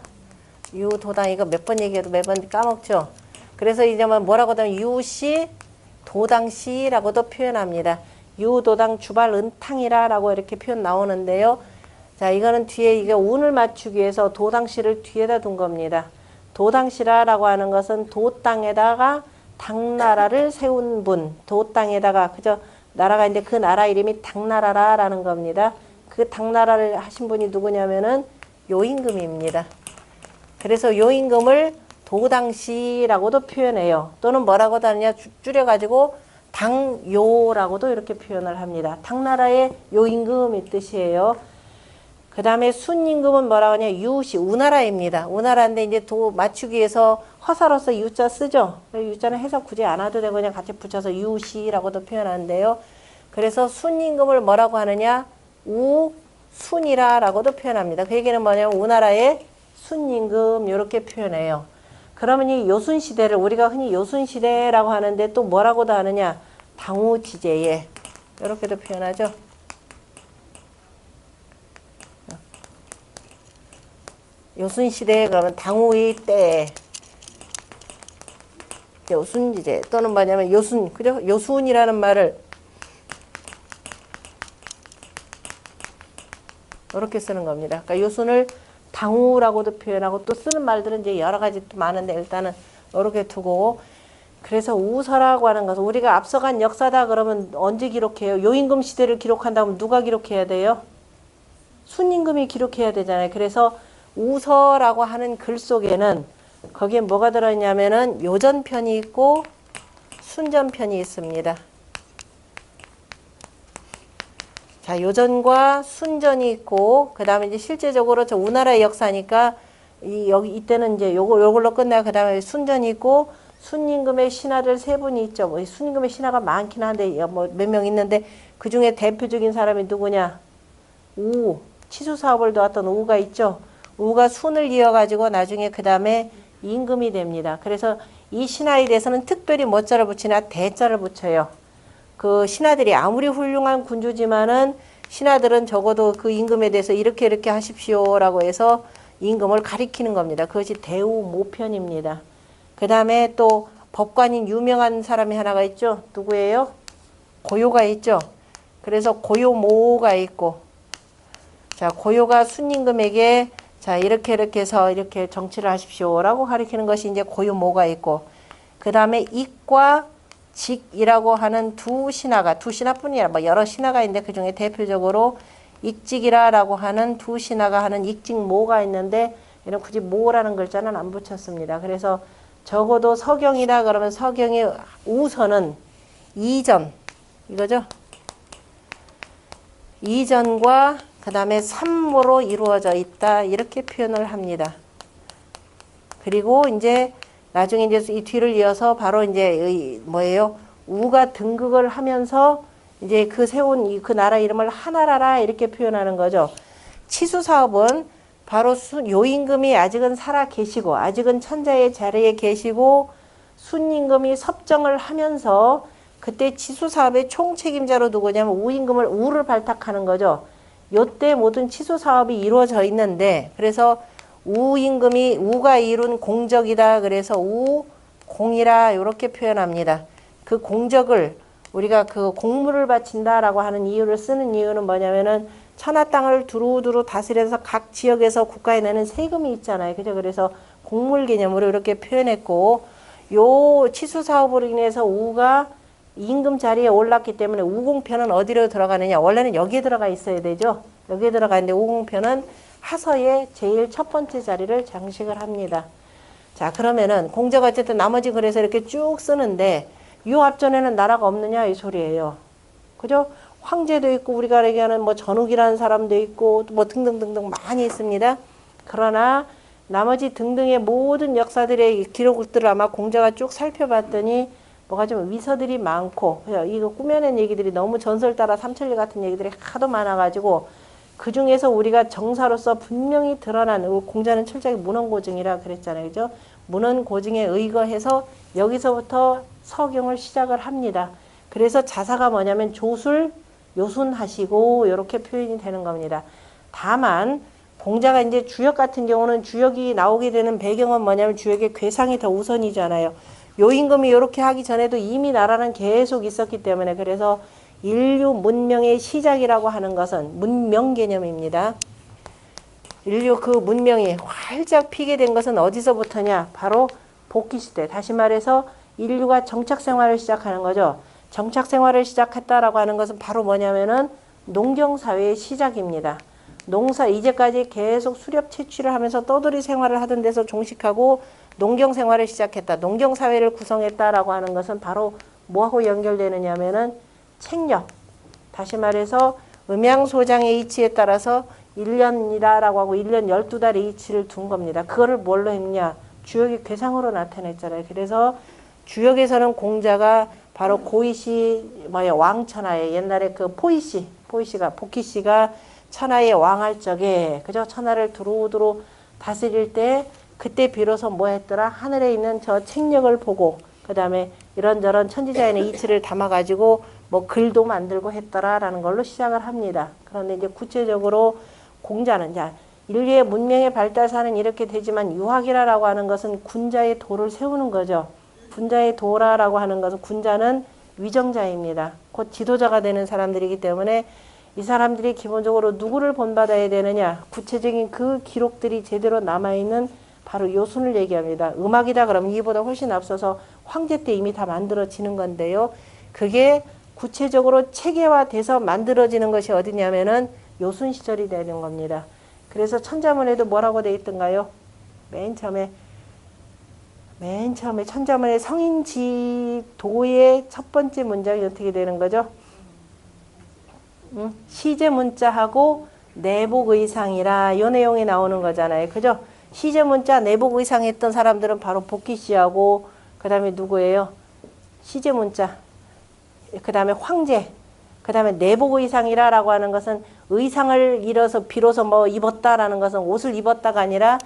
도당 이거 몇 번 얘기해도 매번 까먹죠. 그래서 이제 뭐라고 하면 유시 도당시라고도 표현합니다. 유도당 주발 은탕이라라고 이렇게 표현 나오는데요. 자, 이거는 뒤에 이게 운을 맞추기 위해서 도당시를 뒤에다 둔 겁니다. 도당시라라고 하는 것은 도 땅에다가 당나라를 세운 분, 도 땅에다가 그저 나라가 있는데 그 나라 이름이 당나라라는 겁니다. 그 당나라를 하신 분이 누구냐면은 요임금입니다. 그래서 요임금을 도당시라고도 표현해요. 또는 뭐라고도 하느냐 줄여가지고 당요라고도 이렇게 표현을 합니다. 당나라의 요임금이 뜻이에요. 그 다음에 순임금은 뭐라고 하냐 유시 우나라입니다. 우나라인데 이제 도 맞추기 위해서 허사로서 유자 쓰죠. 유자는 해석 굳이 안 해도 되고 그냥 같이 붙여서 유시라고도 표현하는데요. 그래서 순임금을 뭐라고 하느냐 우순이라라고도 표현합니다. 그 얘기는 뭐냐면 우나라의 순임금 이렇게 표현해요. 그러면 이 요순시대를 우리가 흔히 요순시대라고 하는데 또 뭐라고도 하느냐 당우지제에 이렇게도 표현하죠. 요순시대 그러면 당우의 때 요순지제 또는 뭐냐면 요순 그죠? 요순이라는 말을 이렇게 쓰는 겁니다. 그러니까 요순을 당우라고도 표현하고 또 쓰는 말들은 이제 여러 가지 또 많은데 일단은 이렇게 두고 그래서 우서라고 하는 것은 우리가 앞서간 역사다 그러면 언제 기록해요? 요임금 시대를 기록한다면 누가 기록해야 돼요? 순임금이 기록해야 되잖아요. 그래서 우서라고 하는 글 속에는 거기에 뭐가 들어있냐면은 요전편이 있고 순전편이 있습니다. 자, 요전과 순전이 있고 그 다음에 이제 실제적으로 저 우나라의 역사니까 이때는 이제 요걸로 끝나고 그 다음에 순전이 있고 순임금의 신하들 3분이 있죠. 뭐 순임금의 신하가 많긴 한데 뭐 몇 명 있는데 그 중에 대표적인 사람이 누구냐? 치수 사업을 도왔던 우가 있죠. 우가 순을 이어가지고 나중에 그 다음에 임금이 됩니다. 그래서 이 신하에 대해서는 특별히 뭐 자를 붙이나 대자를 붙여요. 그 신하들이 아무리 훌륭한 군주지만은 신하들은 적어도 그 임금에 대해서 이렇게 이렇게 하십시오라고 해서 임금을 가리키는 겁니다. 그것이 대우모편입니다. 그 다음에 또 법관인 유명한 사람이 하나가 있죠. 누구예요? 고요가 있죠. 그래서 고요모가 있고, 자, 고요가 순임금에게 자, 이렇게 해서 이렇게 정치를 하십시오라고 가리키는 것이 이제 고요모가 있고, 그 다음에 익과 직이라고 하는 두 신하뿐이야. 뭐 여러 신하가 있는데 그 중에 대표적으로 익직이라고 하는 두 신하가 하는 익직모가 있는데, 이런 굳이 모라는 글자는 안 붙였습니다. 그래서 적어도 서경이다 그러면 서경의 우선은 이전, 이거죠? 이전과 그 다음에 삼모로 이루어져 있다. 이렇게 표현을 합니다. 그리고 이제 나중에 이제 이 뒤를 이어서 바로 이제 뭐예요? 우가 등극을 하면서 이제 그 세운 그 나라 이름을 하나라라 이렇게 표현하는 거죠. 치수 사업은 바로 요임금이 아직은 살아 계시고 아직은 천자의 자리에 계시고 순임금이 섭정을 하면서 그때 치수 사업의 총책임자로 누구냐면 우임금을 우를 발탁하는 거죠. 요때 모든 치수 사업이 이루어져 있는데 그래서 우임금이 우가 이룬 공적이다. 그래서 우공이라 이렇게 표현합니다. 그 공적을 우리가 그 공물을 바친다라고 하는 이유를 쓰는 이유는 뭐냐면은 천하 땅을 두루두루 다스려서 각 지역에서 국가에 내는 세금이 있잖아요. 그죠? 그래서 공물 개념으로 이렇게 표현했고 요 치수 사업으로 인해서 우가 임금 자리에 올랐기 때문에 우공편은 어디로 들어가느냐. 원래는 여기에 들어가 있어야 되죠. 여기에 들어가 있는데 우공편은 하서의 제일 첫 번째 자리를 장식을 합니다. 자, 그러면은 공자가 어쨌든 나머지 글에서 이렇게 쭉 쓰는데 요 앞전에는 나라가 없느냐 이 소리예요. 그죠? 황제도 있고 우리가 얘기하는 뭐 전욱이라는 사람도 있고 뭐 등등등등 많이 있습니다. 그러나 나머지 등등의 모든 역사들의 기록들을 아마 공자가 쭉 살펴봤더니 뭐가 좀 위서들이 많고 이거 꾸며낸 얘기들이 너무 전설 따라 삼천리 같은 얘기들이 하도 많아가지고 그 중에서 우리가 정사로서 분명히 드러난 공자는 철저하게 문헌고증이라 그랬잖아요. 그죠? 문헌고증에 의거해서 여기서부터 서경을 시작을 합니다. 그래서 자사가 뭐냐면 조술, 요순하시고 이렇게 표현이 되는 겁니다. 다만 공자가 이제 주역 같은 경우는 주역이 나오게 되는 배경은 뭐냐면 주역의 괴상이 더 우선이잖아요. 요임금이 이렇게 하기 전에도 이미 나라는 계속 있었기 때문에 그래서 인류 문명의 시작이라고 하는 것은 문명 개념입니다. 인류 그 문명이 활짝 피게 된 것은 어디서부터냐? 바로 복귀시대. 다시 말해서 인류가 정착생활을 시작하는 거죠. 정착생활을 시작했다라고 하는 것은 바로 뭐냐면은 농경사회의 시작입니다. 이제까지 계속 수렵 채취를 하면서 떠돌이 생활을 하던 데서 종식하고 농경생활을 시작했다. 농경사회를 구성했다라고 하는 것은 바로 뭐하고 연결되느냐면은 책력. 다시 말해서 음양소장의 이치에 따라서 1년이라고 하고 1년 12달의 이치를 둔 겁니다. 그거를 뭘로 했냐? 주역의 괴상으로 나타냈잖아요. 그래서 주역에서는 공자가 바로 고이시 왕천하에 옛날에 그 복희씨가 천하의 왕할 적에 그저 천하를 두루두루 다스릴 때 그때 비로소 뭐 했더라? 하늘에 있는 저 책력을 보고 그 다음에 이런저런 천지자연의 이치를 담아가지고 뭐 글도 만들고 했더라라는 걸로 시작을 합니다. 그런데 이제 구체적으로 공자는 자 인류의 문명의 발달사는 이렇게 되지만 유학이라고 하는 것은 군자의 도를 세우는 거죠. 군자의 도라라고 하는 것은 군자는 위정자입니다. 곧 지도자가 되는 사람들이기 때문에 이 사람들이 기본적으로 누구를 본받아야 되느냐. 구체적인 그 기록들이 제대로 남아있는 바로 요순을 얘기합니다. 음악이다 그러면 이보다 훨씬 앞서서 황제 때 이미 다 만들어지는 건데요. 그게 구체적으로 체계화돼서 만들어지는 것이 어디냐면은 요순 시절이 되는 겁니다. 그래서 천자문에도 뭐라고 돼 있던가요? 맨 처음에 천자문의 성인지도의 첫 번째 문장이 어떻게 되는 거죠? 시제문자하고 내복의상이라 이 내용이 나오는 거잖아요. 그죠? 시제문자 내복의상 했던 사람들은 바로 복희씨하고 그 다음에 누구예요? 시제문자 그 다음에 황제 그 다음에 내복의상이라고 하는 것은 의상을 잃어서 비로소 뭐 입었다라는 것은 옷을 입었다가 아니라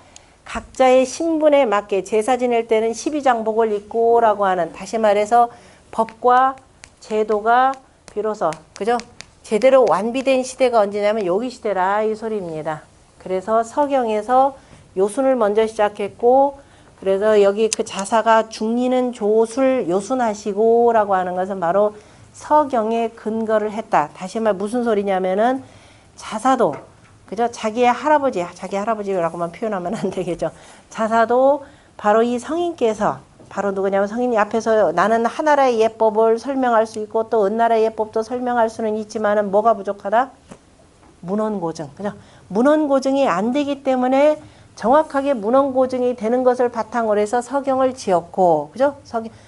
각자의 신분에 맞게 제사 지낼 때는 12장복을 입고 라고 하는 다시 말해서 법과 제도가 비로소 그죠? 제대로 완비된 시대가 언제냐면 여기 시대라 이 소리입니다. 그래서 서경에서 요순을 먼저 시작했고, 그래서 여기 그 자사가 중리는 조술 요순하시고 라고 하는 것은 바로 서경에 근거를 했다. 다시 말 무슨 소리냐면은 자사도, 그죠? 자기 할아버지라고만 표현하면 안 되겠죠. 자사도 바로 이 성인께서, 바로 누구냐면 성인이 앞에서 나는 하나라의 예법을 설명할 수 있고 또 은나라의 예법도 설명할 수는 있지만은 뭐가 부족하다? 문헌고증. 그죠? 문헌고증이 안 되기 때문에 정확하게 문헌고증이 되는 것을 바탕으로 해서 서경을 지었고, 그죠?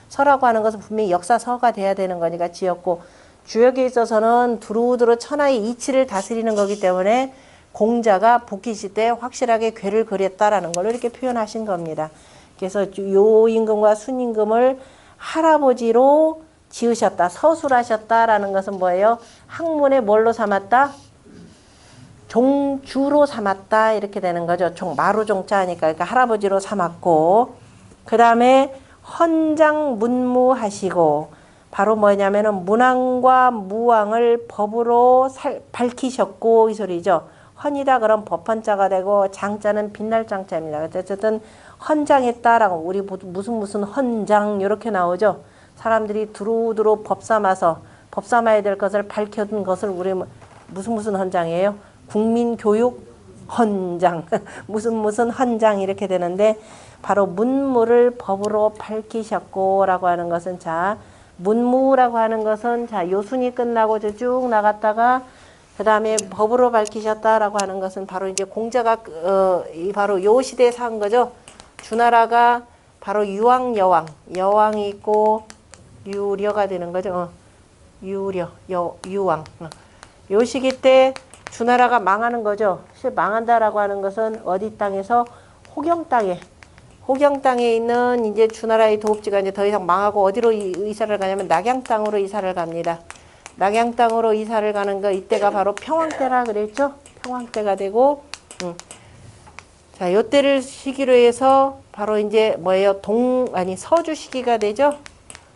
서라고 하는 것은 분명히 역사서가 돼야 되는 거니까 지었고, 주역에 있어서는 두루두루 천하의 이치를 다스리는 거기 때문에 공자가 복귀시 때 확실하게 궤를 그렸다라는 걸 이렇게 표현하신 겁니다. 그래서 요임금과 순임금을 할아버지로 지으셨다, 서술하셨다라는 것은 뭐예요? 학문의 뭘로 삼았다? 종주로 삼았다 이렇게 되는 거죠. 마루종자니까 그러니까 할아버지로 삼았고, 그 다음에 헌장문무하시고 바로 뭐냐면은 문왕과 무왕을 법으로 밝히셨고 이 소리죠. 헌이다 그럼 법헌자가 되고 장자는 빛날 장자입니다. 어쨌든 헌장했다라고 우리 무슨 헌장 이렇게 나오죠. 사람들이 두루두루 법 삼아야 될 것을 밝혀둔 것을 우리 무슨 헌장이에요? 국민교육 헌장 무슨 헌장 이렇게 되는데 바로 문무를 법으로 밝히셨고 라고 하는 것은 자 문무라고 하는 것은 자 요순이 끝나고 쭉 나갔다가 그 다음에 법으로 밝히셨다라고 하는 것은 바로 이제 공자가 바로 요 시대에 산 거죠. 주나라가 바로 유왕 여왕이 있고 유려가 되는 거죠. 유왕. 요 시기 때 주나라가 망하는 거죠. 망한다라고 하는 것은 어디 땅에서 호경 땅에 있는 이제 주나라의 도읍지가 이제 더 이상 망하고 어디로 이사를 가냐면 낙양 땅으로 이사를 갑니다. 낙양 땅으로 이사를 가는 거 이때가 바로 평왕때라 그랬죠. 평왕때가 되고 자, 요때를 시기로 해서 바로 이제 뭐예요? 서주 시기가 되죠.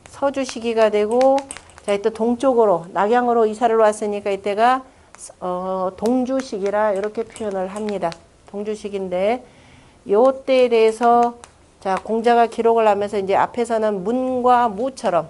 서주 시기가 되고 자, 이때 동쪽으로 낙양으로 이사를 왔으니까 이때가 동주시기라 이렇게 표현을 합니다. 동주시기인데 요때에 대해서 자 공자가 기록을 하면서 이제 앞에서는 문과 무처럼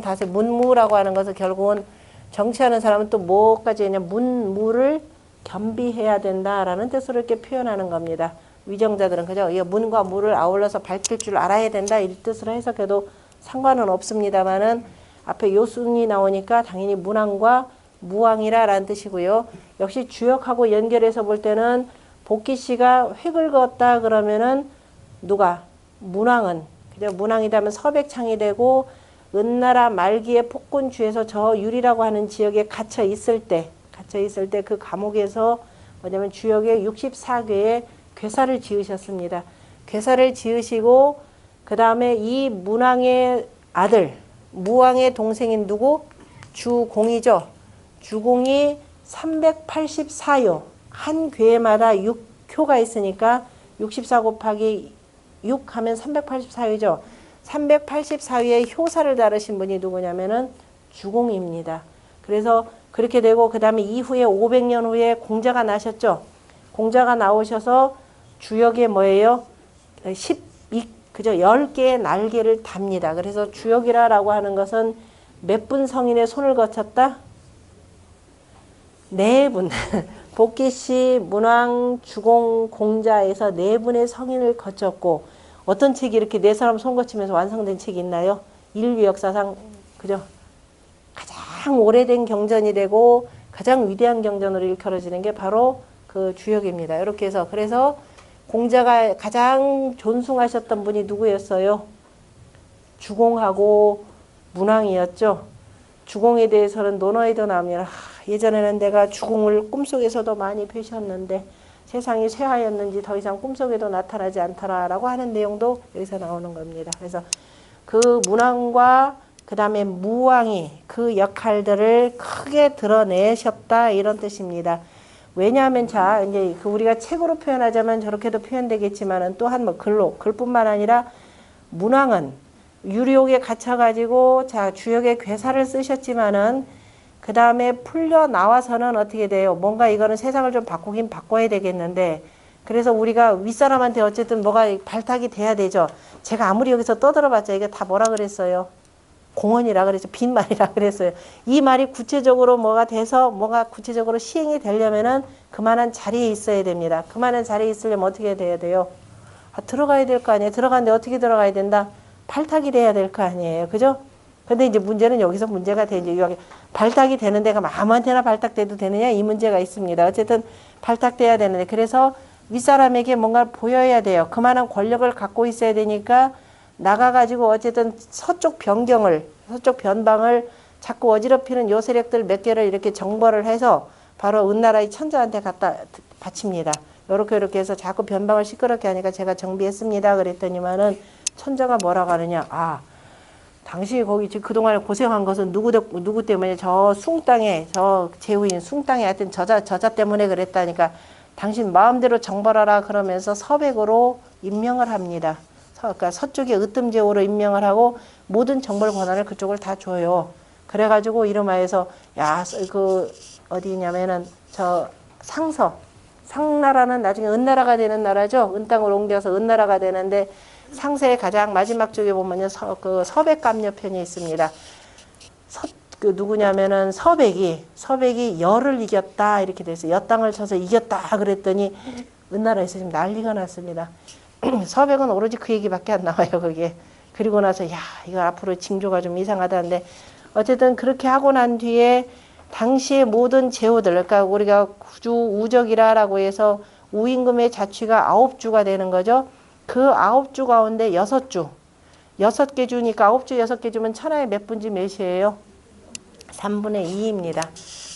다시 문무라고 하는 것은 결국은 정치하는 사람은 또 뭐까지 했냐 문무를 겸비해야 된다라는 뜻으로 이렇게 표현하는 겁니다. 위정자들은 그죠? 문과 무를 아울러서 밝힐 줄 알아야 된다 이 뜻으로 해석해도 상관은 없습니다만은 앞에 요순이 나오니까 당연히 문왕과 무왕이라라는 뜻이고요. 역시 주역하고 연결해서 볼 때는 복귀 씨가 획을 그었다 그러면은 누가? 문왕은 그죠? 문왕이라면 서백창이 되고 은나라 말기에 폭군주에서 저 유리라고 하는 지역에 갇혀 있을 때 그 감옥에서 뭐냐면 주역의 64궤의 괴사를 지으셨습니다. 괴사를 지으시고 그 다음에 이 문왕의 아들 무왕의 동생인 누구? 주공이죠. 주공이 384요. 한 궤마다 6효가 있으니까 64 곱하기 6 하면 384회죠. 384회의 효사를 다루신 분이 누구냐면은 주공입니다. 그래서 그렇게 되고 그 다음에 이후에 500년 후에 공자가 나셨죠. 공자가 나오셔서 주역에 뭐예요? 10개의 날개를 답니다. 그래서 주역이라고 하는 것은 몇 분 성인의 손을 거쳤다? 4분. 복귀씨, 문왕, 주공, 공자에서 4분의 성인을 거쳤고 어떤 책이 이렇게 4사람 손 거치면서 완성된 책이 있나요? 인류 역사상 그죠? 가장 오래된 경전이 되고 가장 위대한 경전으로 일컬어지는 게 바로 그 주역입니다. 이렇게 해서 그래서 공자가 가장 존숭하셨던 분이 누구였어요? 주공하고 문왕이었죠. 주공에 대해서는 논어에도 나옵니다. 예전에는 내가 주공을 꿈속에서도 많이 뵈셨는데 세상이 쇠하였는지 더 이상 꿈속에도 나타나지 않더라라고 하는 내용도 여기서 나오는 겁니다. 그래서 그 문왕과 그 다음에 무왕이 그 역할들을 크게 드러내셨다 이런 뜻입니다. 왜냐하면 자 이제 그 우리가 책으로 표현하자면 저렇게도 표현되겠지만은 또한 뭐 글뿐만 아니라 문왕은 유리옥에 갇혀가지고 자 주역의 괴사를 쓰셨지만은 그 다음에 풀려 나와서는 어떻게 돼요? 뭔가 이거는 세상을 좀 바꾸긴 바꿔야 되겠는데, 그래서 우리가 윗사람한테 어쨌든 뭐가 발탁이 돼야 되죠. 제가 아무리 여기서 떠들어봤자 이게 다 뭐라 그랬어요? 공언이라 그랬죠. 빈말이라 그랬어요. 이 말이 구체적으로 뭐가 돼서 뭐가 구체적으로 시행이 되려면은 그만한 자리에 있어야 됩니다. 그만한 자리에 있으려면 어떻게 돼야 돼요? 들어가야 될 거 아니에요. 들어가는데 어떻게 들어가야 된다? 발탁이 돼야 될 거 아니에요. 그죠? 근데 이제 문제는 여기서 문제가 되죠. 여기 발탁이 되는 데가 아무한테나 발탁돼도 되느냐? 이 문제가 있습니다. 어쨌든 발탁돼야 되는데, 그래서 윗사람에게 뭔가 보여야 돼요. 그만한 권력을 갖고 있어야 되니까 나가가지고 어쨌든 서쪽 변방을 자꾸 어지럽히는 요 세력들 몇 개를 이렇게 정벌을 해서 바로 은나라의 천자한테 갖다 바칩니다. 요렇게 해서 자꾸 변방을 시끄럽게 하니까 제가 정비했습니다. 그랬더니만은 천자가 뭐라고 하느냐. 당신이 거기 지금 그동안에 고생한 것은 누구 때문에 저 숭땅에, 저 제후인 숭땅에 하여튼 저자 때문에 그랬다니까 당신 마음대로 정벌하라 그러면서 서백으로 임명을 합니다. 그러니까 서쪽에 으뜸제후로 임명을 하고 모든 정벌 권한을 그쪽을 다 줘요. 그래가지고 이름하여서 어디냐면은 저 상나라는 나중에 은나라가 되는 나라죠. 은땅으로 옮겨서 은나라가 되는데 상세의 가장 마지막 쪽에 보면요. 서백감녀편이 있습니다. 누구냐면은 서백이 열을 이겼다 이렇게 돼서 엿땅을 쳐서 이겼다 그랬더니 은나라에서 지금 난리가 났습니다. 서백은 오로지 그 얘기밖에 안 나와요, 그게. 그리고 나서 이거 앞으로 징조가 좀 이상하다는데 어쨌든 그렇게 하고 난 뒤에 당시의 모든 제후들, 그러니까 우리가 구주 우적이라고 해서 우임금의 자취가 9주가 되는 거죠. 그 9주 가운데 6개 주니까 9주 6개 주면 천하의 몇 분지 몇이에요? 3분의 2입니다.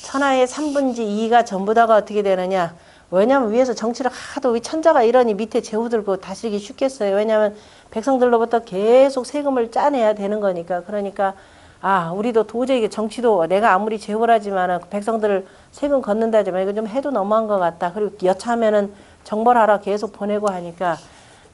천하의 3분지 2가 전부 다가 어떻게 되느냐? 왜냐하면 위에서 정치를 하도 천자가 이러니 밑에 제후들 그거 다스리기 쉽겠어요. 왜냐하면 백성들로부터 계속 세금을 짜내야 되는 거니까. 그러니까 우리도 도저히 정치도 내가 아무리 제후라지만은 백성들을 세금 걷는다지만 이거 좀 해도 너무한 것 같다. 그리고 여차하면은 정벌하라 계속 보내고 하니까.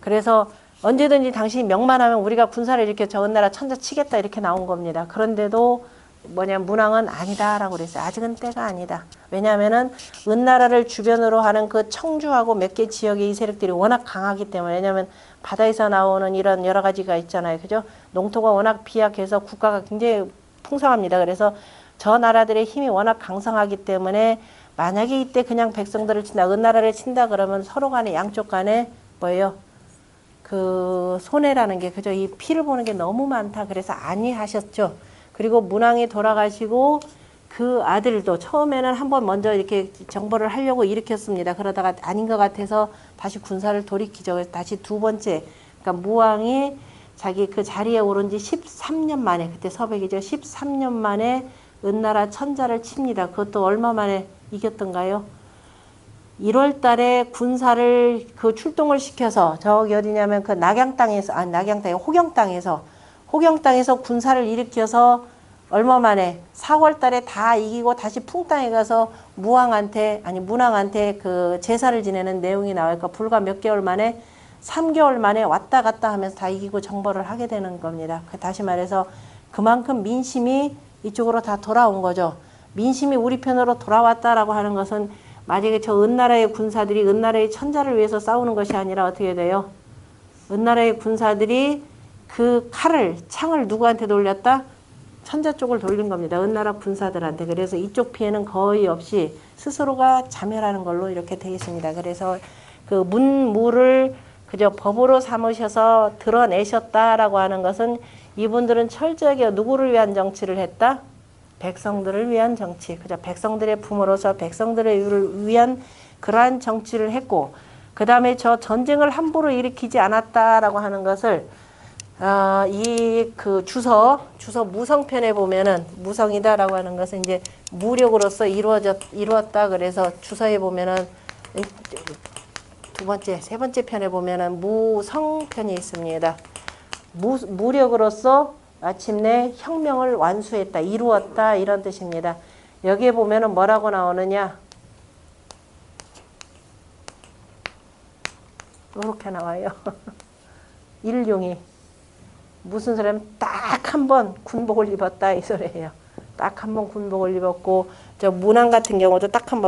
그래서 언제든지 당신이 명만 하면 우리가 군사를 이렇게 저 은나라 천자 치겠다 이렇게 나온 겁니다. 그런데도 문왕은 아니다라고 그랬어요. 아직은 때가 아니다. 왜냐하면은 은나라를 주변으로 하는 그 청주하고 몇 개 지역의 이 세력들이 워낙 강하기 때문에, 왜냐하면 바다에서 나오는 이런 여러 가지가 있잖아요. 그죠? 농토가 워낙 비약해서 국가가 굉장히 풍성합니다. 그래서 저 나라들의 힘이 워낙 강성하기 때문에 만약에 이때 그냥 백성들을 친다, 은나라를 친다 그러면 서로 간에 양쪽 간에 그 손해라는 게, 그죠? 이 피를 보는 게 너무 많다. 그래서 아니하셨죠. 그리고 문왕이 돌아가시고 그 아들도 처음에는 한번 먼저 이렇게 정벌을 하려고 일으켰습니다. 그러다가 아닌 것 같아서 다시 군사를 돌이키죠. 그래서 다시 두 번째, 그러니까 무왕이 자기 그 자리에 오른 지 13년 만에, 그때 서백이죠. 13년 만에 은나라 천자를 칩니다. 그것도 얼마 만에 이겼던가요? 1월 달에 군사를 출동을 시켜서 저기 어디냐면 그 낙양 땅에서, 호경 땅에서 군사를 일으켜서 얼마 만에 4월 달에 다 이기고 다시 풍땅에 가서 문왕한테 그 제사를 지내는 내용이 나와니까 불과 몇 개월 만에 3개월 만에 왔다 갔다 하면서 다 이기고 정벌을 하게 되는 겁니다. 다시 말해서 그만큼 민심이 이쪽으로 다 돌아온 거죠. 민심이 우리 편으로 돌아왔다라고 하는 것은 만약에 저 은나라의 군사들이 은나라의 천자를 위해서 싸우는 것이 아니라 어떻게 돼요? 은나라의 군사들이 그 창을 누구한테 돌렸다? 천자 쪽을 돌린 겁니다. 은나라 군사들한테. 그래서 이쪽 피해는 거의 없이 스스로가 자멸하는 걸로 이렇게 되어 있습니다. 그래서 그 문무를 그저 법으로 삼으셔서 드러내셨다라고 하는 것은 이분들은 철저하게 누구를 위한 정치를 했다? 백성들을 위한 정치. 그죠? 백성들의 부모로서 백성들을 위한 그러한 정치를 했고, 그 다음에 저 전쟁을 함부로 일으키지 않았다라고 하는 것을 그 주서 무성편에 보면은 무성이다라고 하는 것은 이제 무력으로서 이루었다. 그래서 주서에 보면은 세 번째 편에 보면은 무성편이 있습니다. 무력으로서 마침내 혁명을 완수했다, 이루었다 이런 뜻입니다. 여기에 보면은 뭐라고 나오느냐? 이렇게 나와요. 일용이 무슨 소리냐면 딱 한 번 군복을 입었다 이 소리예요. 딱 한 번 군복을 입었고, 저 문왕 같은 경우도 딱 한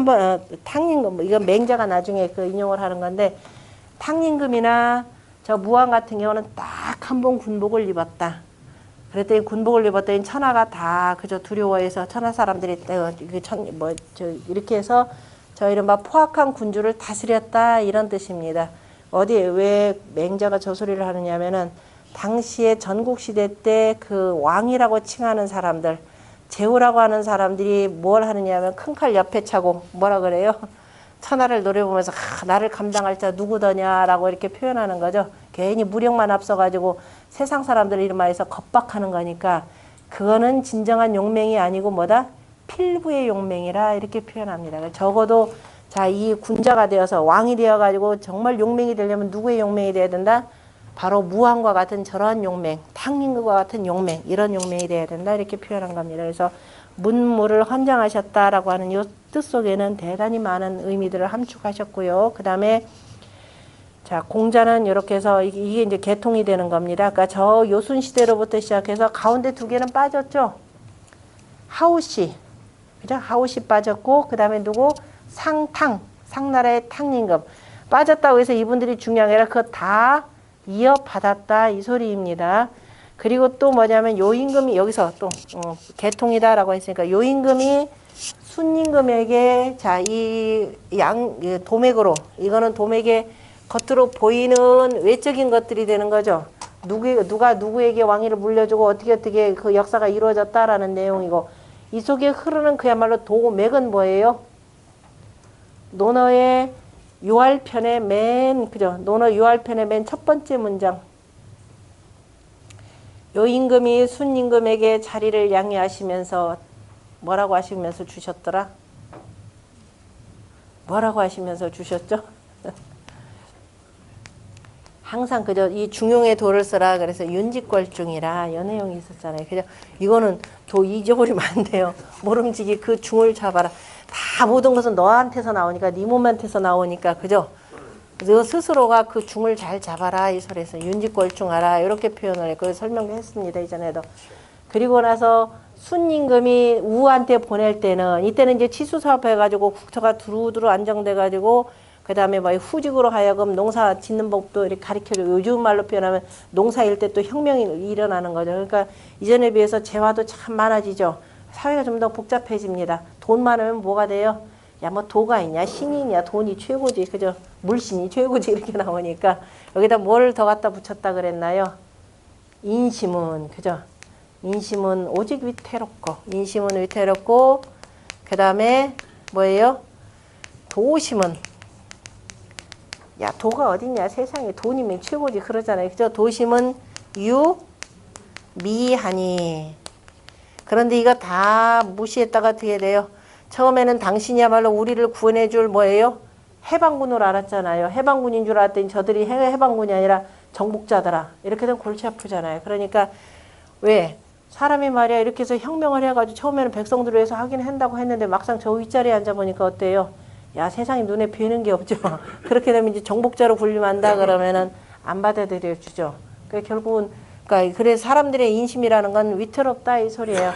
번, 탕림금, 이건 맹자가 나중에 그 인용을 하는 건데, 탕림금이나 저 무왕 같은 경우는 딱 한 번 군복을 입었다. 그랬더니 군복을 입었더니 천하가 다 그저 두려워해서 천하 사람들이 이렇게 해서 저 이른바 포악한 군주를 다스렸다 이런 뜻입니다. 어디에 왜 맹자가 저 소리를 하느냐면은 당시에 전국시대 때 그 왕이라고 칭하는 사람들, 제후라고 하는 사람들이 뭘 하느냐면 큰 칼 옆에 차고 뭐라 그래요? 천하를 노려보면서 나를 감당할 자 누구더냐라고 이렇게 표현하는 거죠. 괜히 무력만 앞서가지고 세상 사람들을 이름하여서 겁박하는 거니까 그거는 진정한 용맹이 아니고 뭐다? 필부의 용맹이라 이렇게 표현합니다. 적어도 자, 이 군자가 되어서 왕이 되어가지고 정말 용맹이 되려면 누구의 용맹이 돼야 된다? 바로 무왕과 같은 저러한 용맹, 탕림금과 같은 용맹, 이런 용맹이 돼야 된다 이렇게 표현한 겁니다. 그래서 문무를 헌정하셨다라고 하는 이 뜻 속에는 대단히 많은 의미들을 함축하셨고요. 그 다음에 자, 공자는 이렇게 해서 이게 이제 개통이 되는 겁니다. 그러니까 저 요순 시대로부터 시작해서 가운데 두 개는 빠졌죠. 하우시, 그죠? 하우시 빠졌고 그 다음에 누구? 상탕, 상나라의 탕림금 빠졌다고 해서 이분들이 중요한 게 아니라 그거 다 이어받았다 이 소리입니다. 그리고 또 뭐냐면 요임금이 여기서 또 개통이다라고 했으니까 요임금이 순임금에게 자, 이 도맥으로 이거는 도맥의 겉으로 보이는 외적인 것들이 되는 거죠. 누가 누구에게 왕위를 물려주고 어떻게 그 역사가 이루어졌다라는 내용이고 이 속에 흐르는 그야말로 도맥은 뭐예요? 논어의 요할편의 논어 요할편의 맨 첫 번째 문장. 요임금이 순임금에게 자리를 양해하시면서 뭐라고 하시면서 주셨더라? 뭐라고 하시면서 주셨죠? 항상 그저 이 중용의 도를 써라 그래서 윤직걸중이라 연내용이 있었잖아요. 그죠? 이거는 도 잊어버리면 안 돼요. 모름지기 그 중을 잡아라. 다 모든 것은 너한테서 나오니까 네 몸한테서 나오니까 그죠? 너 스스로가 그 중을 잘 잡아라 이 소리에서 윤직걸중하라 이렇게 표현을 했고 설명했습니다 이전에도. 그리고 나서 순임금이 우한테 보낼 때는 이때는 이제 치수사업 해가지고 국토가 두루두루 안정돼가지고 그 다음에 뭐 후직으로 하여금 농사 짓는 법도 이렇게 가르쳐주고 요즘 말로 표현하면 농사일 때 또 혁명이 일어나는 거죠. 그러니까 이전에 비해서 재화도 참 많아지죠. 사회가 좀 더 복잡해집니다. 돈 많으면 뭐가 돼요? 야, 뭐 도가 있냐, 신이 있냐, 돈이 최고지, 그죠? 물신이 최고지 이렇게 나오니까 여기다 뭘 더 갖다 붙였다 그랬나요? 인심은, 그죠? 인심은 오직 위태롭고, 인심은 위태롭고, 그 다음에 뭐예요? 도심은, 야, 도가 어딨냐, 세상에 돈이면 최고지 그러잖아요, 그죠? 도심은 유미하니. 그런데 이거 다 무시했다가 어떻게 돼요? 처음에는 당신이야말로 우리를 구원해줄 뭐예요? 해방군으로 알았잖아요. 해방군인 줄 알았더니 저들이 해방군이 아니라 정복자더라. 이렇게 되면 골치 아프잖아요. 그러니까 왜? 사람이 말이야 이렇게 해서 혁명을 해가지고 처음에는 백성들을 위해서 하긴 한다고 했는데 막상 저 윗자리에 앉아보니까 어때요? 야, 세상에 눈에 뵈는 게 없죠. 그렇게 되면 이제 정복자로 군림한다 그러면은 안 받아들여 주죠. 결국은 그러니까 그래서 사람들의 인심이라는 건 위태롭다 이 소리예요.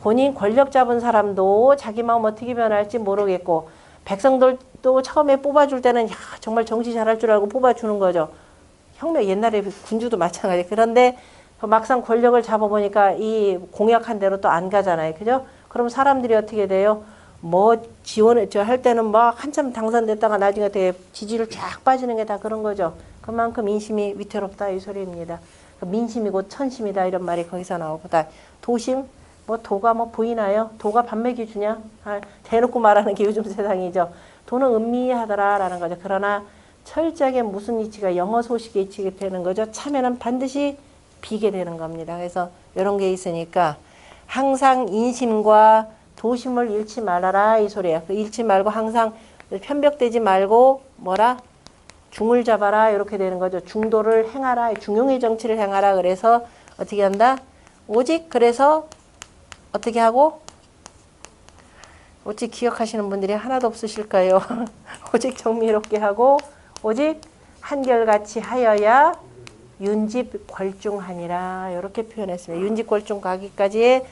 본인 권력 잡은 사람도 자기 마음 어떻게 변할지 모르겠고 백성들도 처음에 뽑아줄 때는 야, 정말 정치 잘할 줄 알고 뽑아주는 거죠. 혁명 옛날에 군주도 마찬가지. 그런데 막상 권력을 잡아보니까 이 공약한 대로 또 안 가잖아요. 그죠? 그럼 사람들이 어떻게 돼요? 뭐 지원을 할 때는 막 한참 당선됐다가 나중에 되게 지지를 쫙 빠지는 게 다 그런 거죠. 그만큼 인심이 위태롭다 이 소리입니다. 민심이 곧 천심이다 이런 말이 거기서 나오고다. 도심 뭐 도가 뭐 보이나요? 도가 밥 먹여주냐? 대놓고 말하는 게 요즘 세상이죠. 도는 은미하더라라는 거죠. 그러나 철저하게 무슨 이치가 영어 소식의 이치가 되는 거죠. 참여는 반드시 비게 되는 겁니다. 그래서 이런 게 있으니까 항상 인심과 도심을 잃지 말아라 이 소리야. 잃지 말고 항상 편벽되지 말고 뭐라? 중을 잡아라 이렇게 되는 거죠. 중도를 행하라. 중용의 정치를 행하라. 그래서 어떻게 한다? 오직 그래서 어떻게 하고? 오직 기억하시는 분들이 하나도 없으실까요? 오직 정미롭게 하고 오직 한결같이 하여야 윤집궐중하니라 이렇게 표현했습니다. 윤집궐중 가기까지의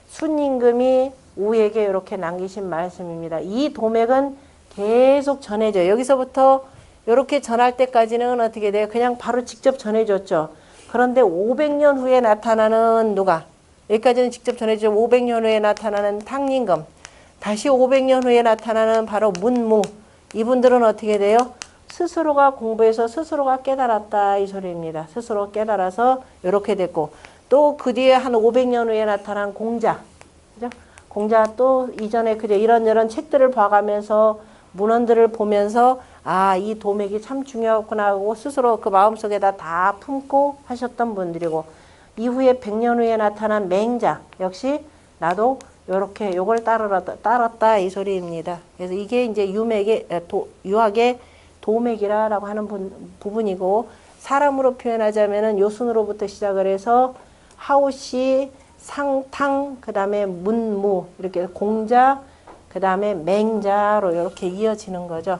순임금이 우에게 이렇게 남기신 말씀입니다. 이 도맥은 계속 전해져요. 여기서부터 이렇게 전할 때까지는 어떻게 돼요? 그냥 바로 직접 전해줬죠. 그런데 500년 후에 나타나는 누가? 여기까지는 직접 전해주죠. 500년 후에 나타나는 탕림금. 다시 500년 후에 나타나는 바로 문무. 이분들은 어떻게 돼요? 스스로가 공부해서 스스로가 깨달았다 이 소리입니다. 스스로 깨달아서 이렇게 됐고 또 그 뒤에 한 500년 후에 나타난 공자. 그죠? 공자 또 이전에 그저 이런저런 책들을 봐가면서 문헌들을 보면서 아, 이 도맥이 참 중요하구나 하고 스스로 그 마음속에다 다 품고 하셨던 분들이고 이후에 100년 후에 나타난 맹자 역시 나도 요렇게 요걸 따랐다 이 소리입니다. 그래서 이게 이제 유학의 도맥이라고 하는 부분이고 사람으로 표현하자면은 요순으로부터 시작을 해서 하우시, 상탕, 그 다음에 문무 이렇게 공자, 그 다음에 맹자로 이렇게 이어지는 거죠.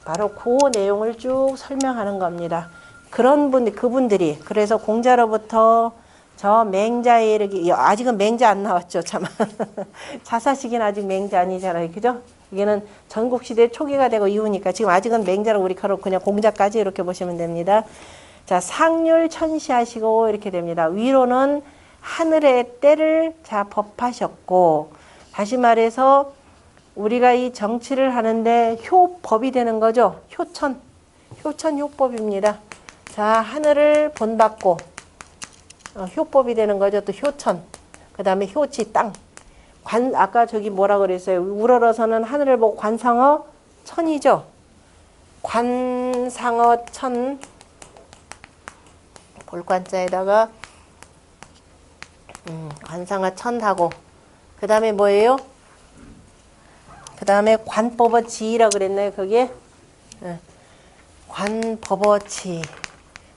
바로 그 내용을 쭉 설명하는 겁니다. 그분들이 그래서 공자로부터 저 맹자에 이르기 아직은 맹자 안 나왔죠. 참 자사식인 아직 맹자 아니잖아요. 그죠? 이게는 전국시대 초기가 되고 이후니까 지금 아직은 맹자로 우리 그냥 공자까지 이렇게 보시면 됩니다. 자, 상률 천시하시고 이렇게 됩니다. 위로는 하늘의 때를 자 법하셨고 다시 말해서 우리가 이 정치를 하는데 효법이 되는 거죠. 효천 효법입니다. 자, 하늘을 본받고 효법이 되는 거죠. 또 효천. 그 다음에 효치 땅. 아까 저기 뭐라 그랬어요? 우러러서는 하늘을 보고 관상어 천이죠. 관상어 천. 볼관자에다가 관상어 천하고 그 다음에 뭐예요? 그 다음에 관법어 지라고 그랬나요? 그게 관법어 지.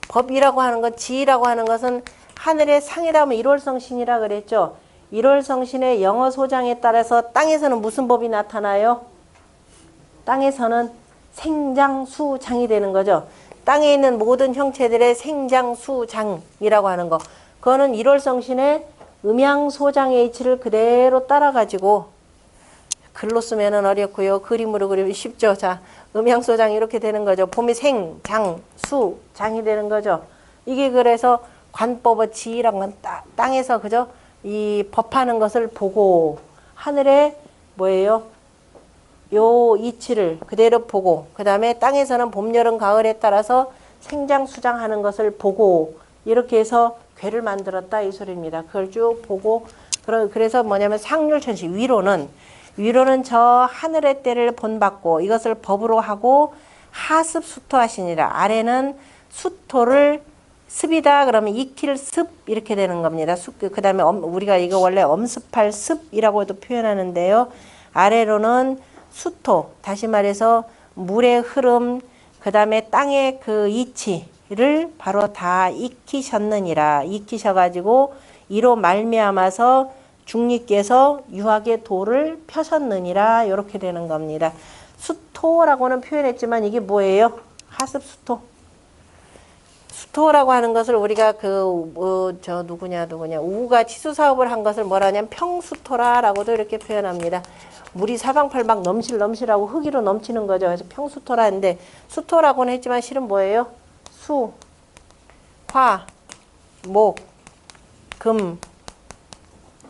법이라고 하는 것, 지라고 하는 것은 하늘의 상이라면 일월성신이라 그랬죠. 일월성신의 영어 소장에 따라서 땅에서는 무슨 법이 나타나요? 땅에서는 생장수장이 되는 거죠. 땅에 있는 모든 형체들의 생장수장이라고 하는 거. 그거는 일월성신의 음양소장의 이치를 그대로 따라가지고 글로 쓰면은 어렵고요. 그림으로 그리면 쉽죠. 자, 음양소장 이렇게 되는 거죠. 봄이 생, 장, 수, 장이 되는 거죠. 이게 그래서 관법의 지라는 건 땅에서 그죠? 이 법하는 것을 보고 하늘에 뭐예요? 요 이치를 그대로 보고 그 다음에 땅에서는 봄, 여름, 가을에 따라서 생장수장하는 것을 보고 이렇게 해서 괴를 만들었다 이 소리입니다. 그걸 쭉 보고 그래서 뭐냐면 상률천시 위로는 저 하늘의 때를 본받고 이것을 법으로 하고 하습 수토하시니라. 아래는 수토를 습이다 그러면 익힐 습 이렇게 되는 겁니다. 그 다음에 우리가 이거 원래 엄습할 습이라고도 표현하는데요. 아래로는 수토 다시 말해서 물의 흐름 그 다음에 땅의 그 이치를 바로 다 익히셨느니라. 익히셔가지고 이로 말미암아서 중리께서 유학의 도를 펴셨느니라 이렇게 되는 겁니다. 수토라고는 표현했지만 이게 뭐예요? 하습 수토. 수토라고 하는 것을 우리가 누구냐 우가 치수 사업을 한 것을 뭐라 하냐면 평수토라라고도 이렇게 표현합니다. 물이 사방팔방 넘실넘실하고 흙이로 넘치는 거죠. 그래서 평수토라는데 수토라고는 했지만 실은 뭐예요? 수, 화, 목, 금,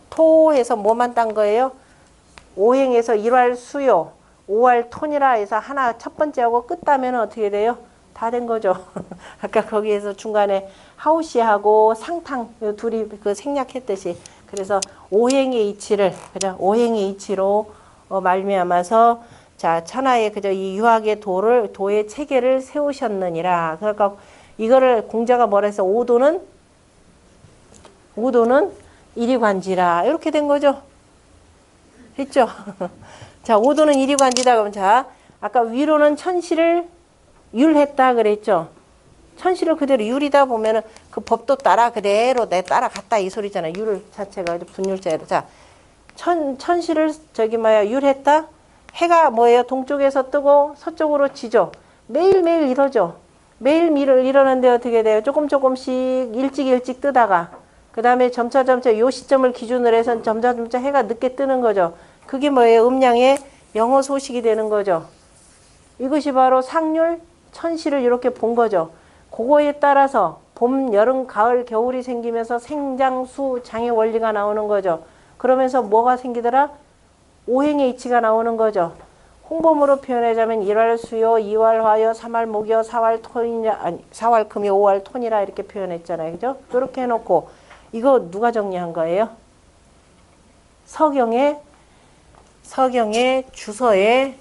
토해서 뭐만 딴 거예요? 오행에서 일활 수요, 오활 톤이라 해서 하나 첫 번째하고 끝 따면 어떻게 돼요? 다 된 거죠. 아까 거기에서 중간에 하우시하고 상탕 둘이 그 생략했듯이 그래서 오행의 이치를 그죠? 오행의 이치로 말미암아서 자 천하의 그저 이 유학의 도의 체계를 세우셨느니라. 그러니까 이거를 공자가 뭐라 해서 오도는 이리관지라 이렇게 된 거죠. 했죠? 자 오도는 이리관지다 그러면 자 아까 위로는 천시를 율했다 그랬죠. 천시를 그대로 율이다 보면은 그 법도 그대로 내 따라갔다 이 소리잖아. 율 자체가 분율자예요. 자 천시를 율했다. 해가 뭐예요? 동쪽에서 뜨고 서쪽으로 지죠. 매일매일 이러죠. 매일 일어나는데 어떻게 돼요? 조금씩 일찍 뜨다가 그 다음에 점차점차 요 시점을 기준으로 해서 점차점차 해가 늦게 뜨는 거죠. 그게 뭐예요? 음양의 영어 소식이 되는 거죠. 이것이 바로 상률, 천시를 이렇게 본 거죠. 그거에 따라서 봄, 여름, 가을, 겨울이 생기면서 생장수 장의 원리가 나오는 거죠. 그러면서 뭐가 생기더라? 오행의 이치가 나오는 거죠. 홍범으로 표현하자면 1월 수요, 2월 화요, 3월 목요, 4월 토이냐, 아니 4월 금요, 5월 토니라 이렇게 표현했잖아요. 그죠? 그렇게 해놓고 이거 누가 정리한 거예요? 서경의 주서에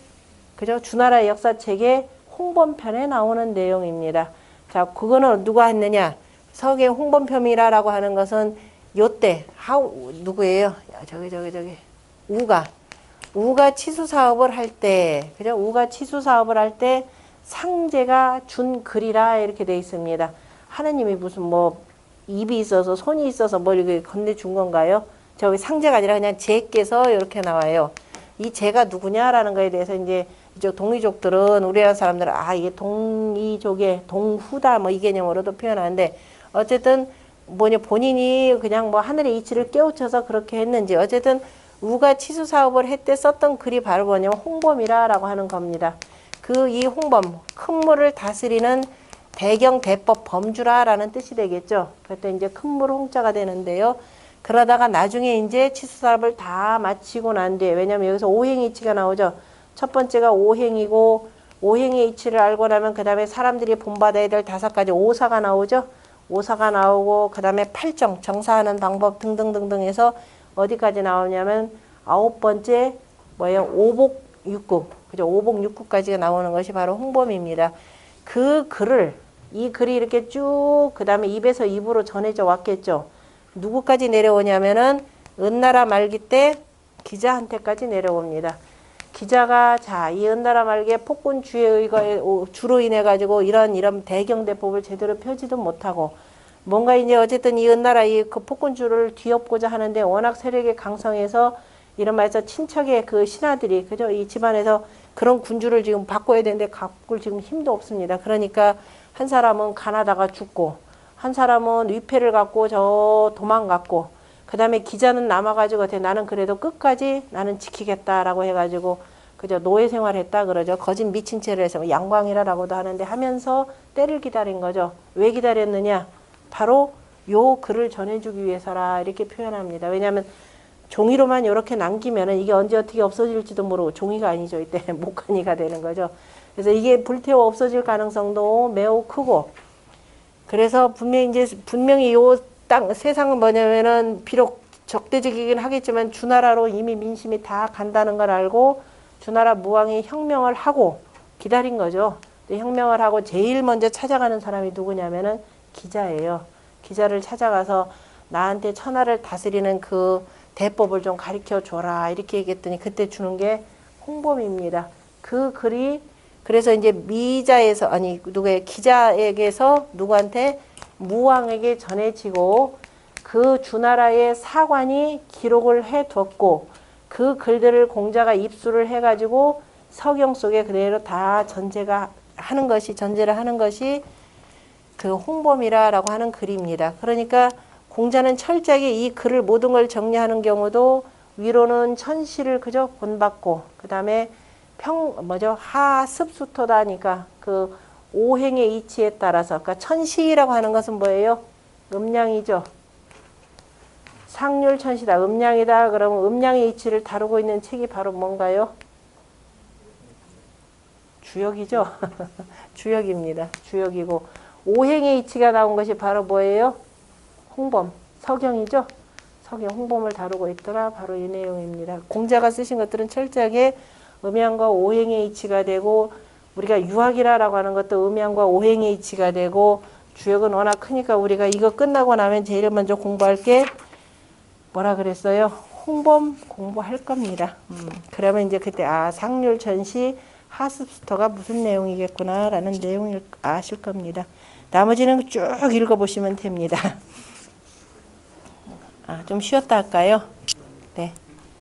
그죠? 주나라 역사책의 홍범편에 나오는 내용입니다. 자, 그거는 누가 했느냐? 서경 홍범편이라고 하는 것은 요때 누구예요? 저기 우가 치수 사업을 할 때, 그죠? 우가 치수 사업을 할 때 상제가 준 글이라 이렇게 돼 있습니다. 하느님이 무슨 뭐 입이 있어서 손이 있어서 뭐 이렇게 건네준 건가요? 저기 상제가 아니라 그냥 제께서 이렇게 나와요. 이 제가 누구냐라는 거에 대해서 이제 이쪽 동이족들은 우리나라 사람들은 이게 동이족의 동후다 뭐 이 개념으로도 표현하는데 어쨌든 뭐냐 본인이 그냥 뭐 하늘의 이치를 깨우쳐서 그렇게 했는지 어쨌든 우가 치수 사업을 할 때 썼던 글이 바로 뭐냐면 홍범이라고 하는 겁니다. 이 홍범 큰 물을 다스리는 대경 대법 범주라라는 뜻이 되겠죠. 그때 이제 큰 물 홍자가 되는데요. 그러다가 나중에 이제 치수 사업을 다 마치고 난 뒤에 왜냐면 여기서 오행의 이치가 나오죠. 첫 번째가 오행이고 오행의 이치를 알고 나면 그 다음에 사람들이 본받아야 될 5가지 오사가 나오죠. 오사가 나오고 그 다음에 팔정 정사하는 방법 등등등등 해서 어디까지 나오냐면 9번째 뭐예요? 오복육국 그죠? 오복육국까지가 나오는 것이 바로 홍범입니다. 이 글이 이렇게 쭉 그 다음에 입에서 입으로 전해져 왔겠죠. 누구까지 내려오냐면은 은나라 말기 때 기자한테까지 내려옵니다. 기자가 이 은나라 말기에 폭군 주로 인해 가지고 이런 대경대법을 제대로 펴지도 못하고 뭔가 이제 어쨌든 이 은나라 그 폭군주를 뒤엎고자 하는데 워낙 세력이 강성해서 이런 말해서 친척의 그 신하들이 그죠 이 집안에서 그런 군주를 지금 바꿔야 되는데 바꿀 지금 힘도 없습니다. 그러니까 한 사람은 가나다가 죽고 한 사람은 위패를 갖고 도망갔고 그 다음에 기자는 남아가지고 나는 그래도 끝까지 나는 지키겠다라고 해가지고 그저 노예 생활했다 그러죠. 거짓 미친 채를 해서 양광이라고도 하는데 하면서 때를 기다린 거죠. 왜 기다렸느냐? 바로 요 글을 전해주기 위해서라 이렇게 표현합니다. 왜냐하면 종이로만 이렇게 남기면은 이게 언제 어떻게 없어질지도 모르고 종이가 아니죠. 이때 목간이가 되는 거죠. 그래서 이게 불태워 없어질 가능성도 매우 크고 그래서 분명히 요 세상은 뭐냐면은 비록 적대적이긴 하겠지만 주나라로 이미 민심이 다 간다는 걸 알고 주나라 무왕이 혁명을 하고 기다린 거죠. 혁명을 하고 제일 먼저 찾아가는 사람이 누구냐면은 기자예요. 기자를 찾아가서 나한테 천하를 다스리는 그 대법을 좀 가르쳐 줘라 이렇게 얘기했더니 그때 주는 게 홍범입니다. 그 글이 그래서 이제 기자에게서 누구한테 무왕에게 전해지고 그 주나라의 사관이 기록을 해뒀고 그 글들을 공자가 입수를 해가지고 서경 속에 그대로 다 전제를 하는 것이 그 홍범이라고 하는 글입니다. 그러니까 공자는 철저하게 이 글을 모든 걸 정리하는 경우도 위로는 천시를 그저 본받고 그 다음에 하습수토다니까 그 오행의 이치에 따라서 그러니까 천시라고 하는 것은 뭐예요? 음양이죠. 상률천시다. 음양이다. 그러면 음양의 이치를 다루고 있는 책이 바로 뭔가요? 주역이죠. 주역입니다. 주역이고 오행의 이치가 나온 것이 바로 뭐예요? 홍범, 서경이죠. 서경, 홍범을 다루고 있더라. 바로 이 내용입니다. 공자가 쓰신 것들은 철저하게 음양과 오행의 이치가 되고 우리가 유학이라고 하는 것도 음양과 오행의 이치가 되고 주역은 워낙 크니까 우리가 이거 끝나고 나면 제일 먼저 공부할 게 뭐라 그랬어요? 홍범 공부할 겁니다. 그러면 이제 그때 상률천시 하습수토가 무슨 내용이겠구나 라는 내용을 아실 겁니다. 나머지는 쭉 읽어보시면 됩니다. 좀 쉬었다 할까요? 네.